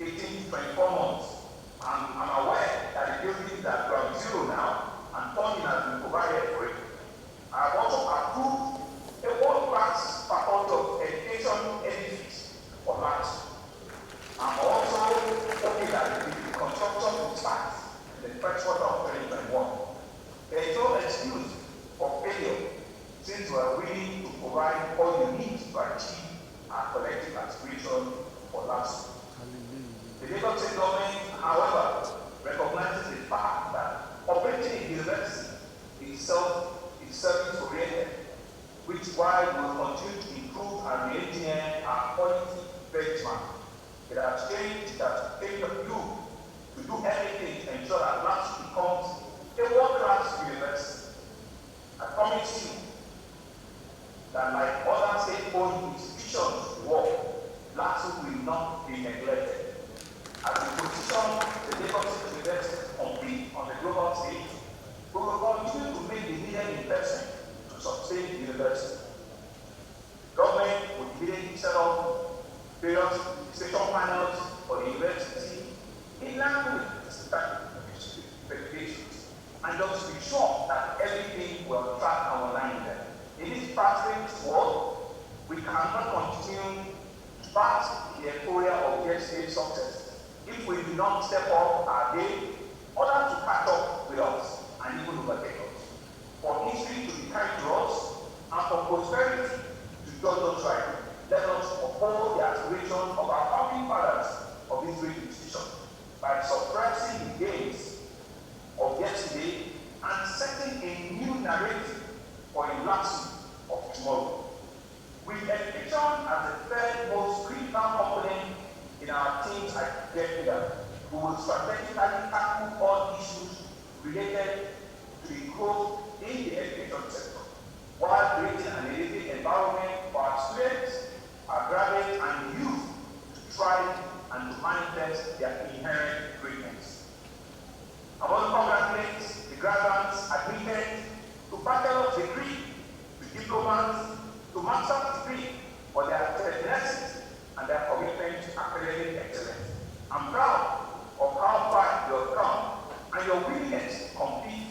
18 to 24 months. I'm aware that the building is at ground zero now, and funding has been provided for it. I have also approved a world-class faculty of education edifice for LASU. I'm also hoping that the construction will start in the first quarter of 2021. There is no excuse for failure since we are willing to provide all you need to achieve our collective aspiration for LASU. The Lagos State government, however, recognizes the fact that operating a university itself is service-oriented, which is why we will continue to improve and re-engineer our quality benchmark. It has changed that take of you to do everything to ensure that LASU becomes a world-class university. I promise you that like other state-owned institutions work, LASU will not be neglected. As we position the Lagos State University to compete on the global stage, we will continue to make the needed investment to sustain the university. Government will immediately set up various station panels for the university in line with expectations, and just be sure that everything will track and align them. In this fast-paced world, we cannot continue to pass the euphoria of yesterday's success if we do not step up our game in order to catch up with us and even overtake us. For history to be kind to us and for prosperity to judge us right, let us uphold the aspiration of our founding fathers of this great institution by suppressing the gains of yesterday and setting a new narrative for a LASU of tomorrow. With education as the third most critical component in our team's agenda, we will strategically tackle all issues related to the growth in the education sector, while creating an elevated environment for our students, our graduates, and youth to thrive and to manifest their inherent greatness. I want to congratulate the graduates admitted to bachelor's degree, to diplomas, to master's degree for their tenacity and their commitment to academic excellence. I'm proud of how far you have come and your willingness to complete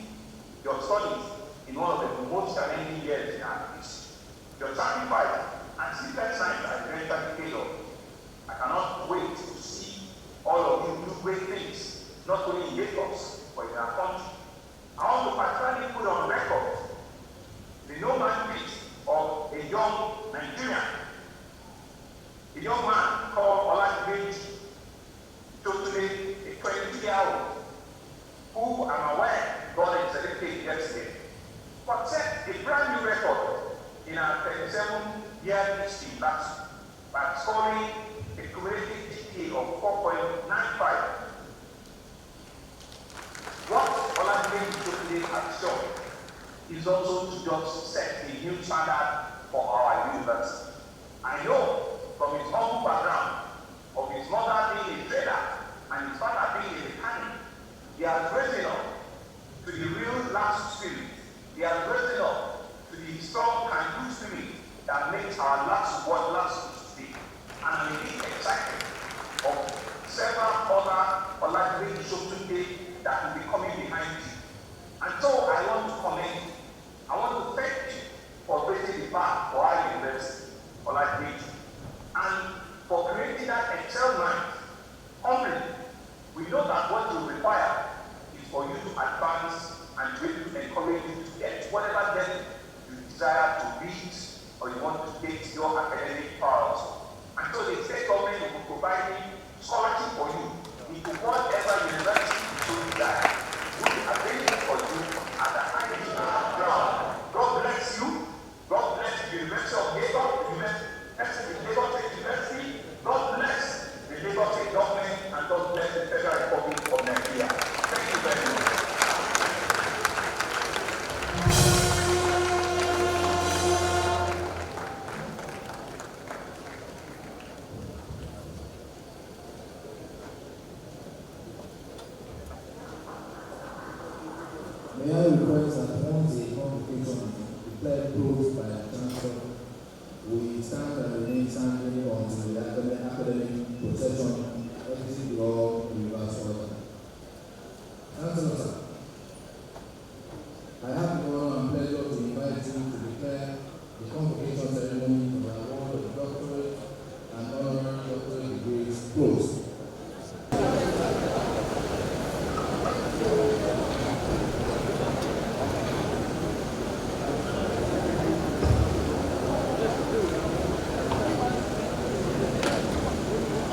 your studies in one of the most challenging years in our history. Your sacrifice and sleepless nights are eventually paid off. I cannot wait to see all of you do great things, not only in Lagos, but in our country. I want to particularly put on record the no-man feat of a young Nigerian, a young man called Olajuwon, totally a 20-year-old, who I'm aware got a certificate yesterday, but set a brand new record in our 37-year history last by scoring a cumulative GPA of 4.95. What Olajuwon totally has shown is also to just set a new standard for our university. and for creating that excel mind. Humbly, we know that what you require is for you to advance and to encourage you to get whatever level you desire to reach or you want to take your academic powers. And so the state government will provide scholarship for you into whatever university you desire. We will arrange it for you at the highest ground. God bless you. God bless the University of Lagos, the Lagos State University. God bless the Lagos State government, and God bless the Federal Republic of Nigeria. Thank you very much. May I request that once a convocation is declared closed by the Chancellor, we stand and remain standing until the academic procession exits the hall in reverse order. Chancellor, sir, I have the honor and pleasure to invite you to declare the convocation ceremony for the award of doctorate and honorary doctorate degrees closed.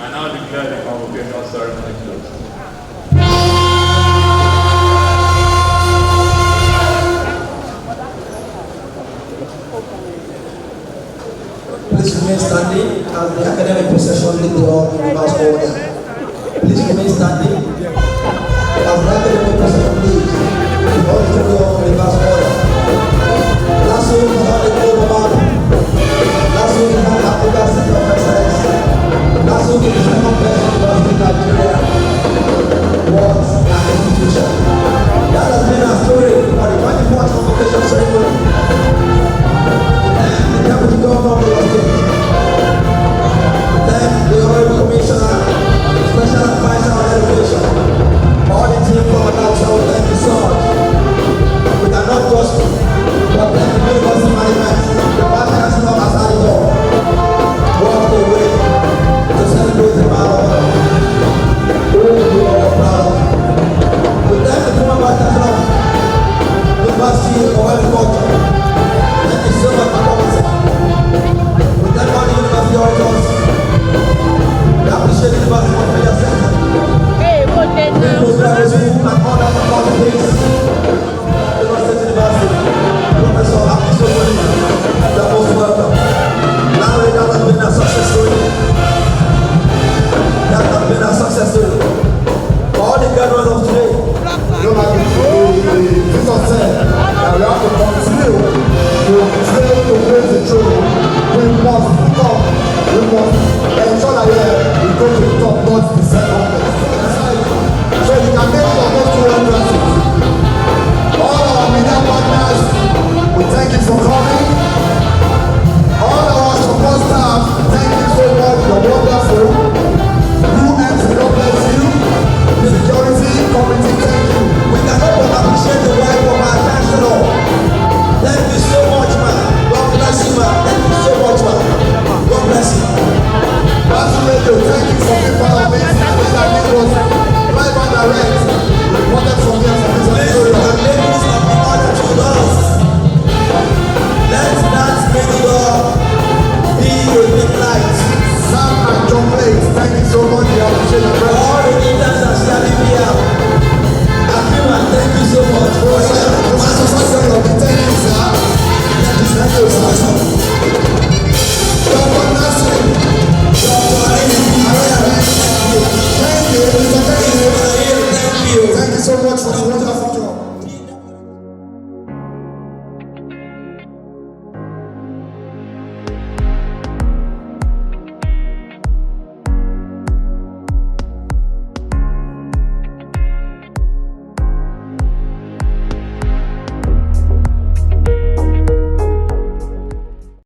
I now declare the convocation ceremony closed. Please remain standing as the academic procession lead the hall in reverse order. Please remain standing as the academic procession leads the hall in reverse order. Last week we had a global map. Last week we had Africa City of Excellence. Last week we had University of Nigeria was an institution. That has been our story for the 24th convocation ceremony. And the deputy governor of the state. Thank the Honorable Commissioner, Special Advisor on Education, all the team from Announcer, thank you so much. We cannot just but thank the University Management, the Vice Chancellor has had it all. Walked away to celebrate the power. We are proud. We thank the former Vice Chancellor, University of Agriculture. Thank you so much for coming. We thank all the university auditors. We appreciate the University of Media Center. The Postgraduate School and all that support the things. Lagos State University. Professor Abdul, you are most welcome. Now that has been a success story. That has been a success story. For all the gatherers of today. You know, like Jesus said, that we have to continue to praise the truth. We must pick up, we must ensure that we go to the top, not the second place. So you can make your most two all our media partners, we thank you for coming. All our support staff, thank you so much, you're wonderful. God bless you. The security committee, thank you. We cannot but appreciate the work of our chancellor. Thank you so much, man. God bless you, man. Thank you so much, man. God bless you. Thank you for being part of this. It was live and direct. Reported from here from this ladies of the order to us. Let that middle be a big light. Sam and John Blake, thank you so much. We appreciate the prayer. All the leaders are standing here. Akima, thank you so much. Thank you, sir. Thank you, sir. Dr. Nassim. Thank you. Thank you so much for the wonderful job.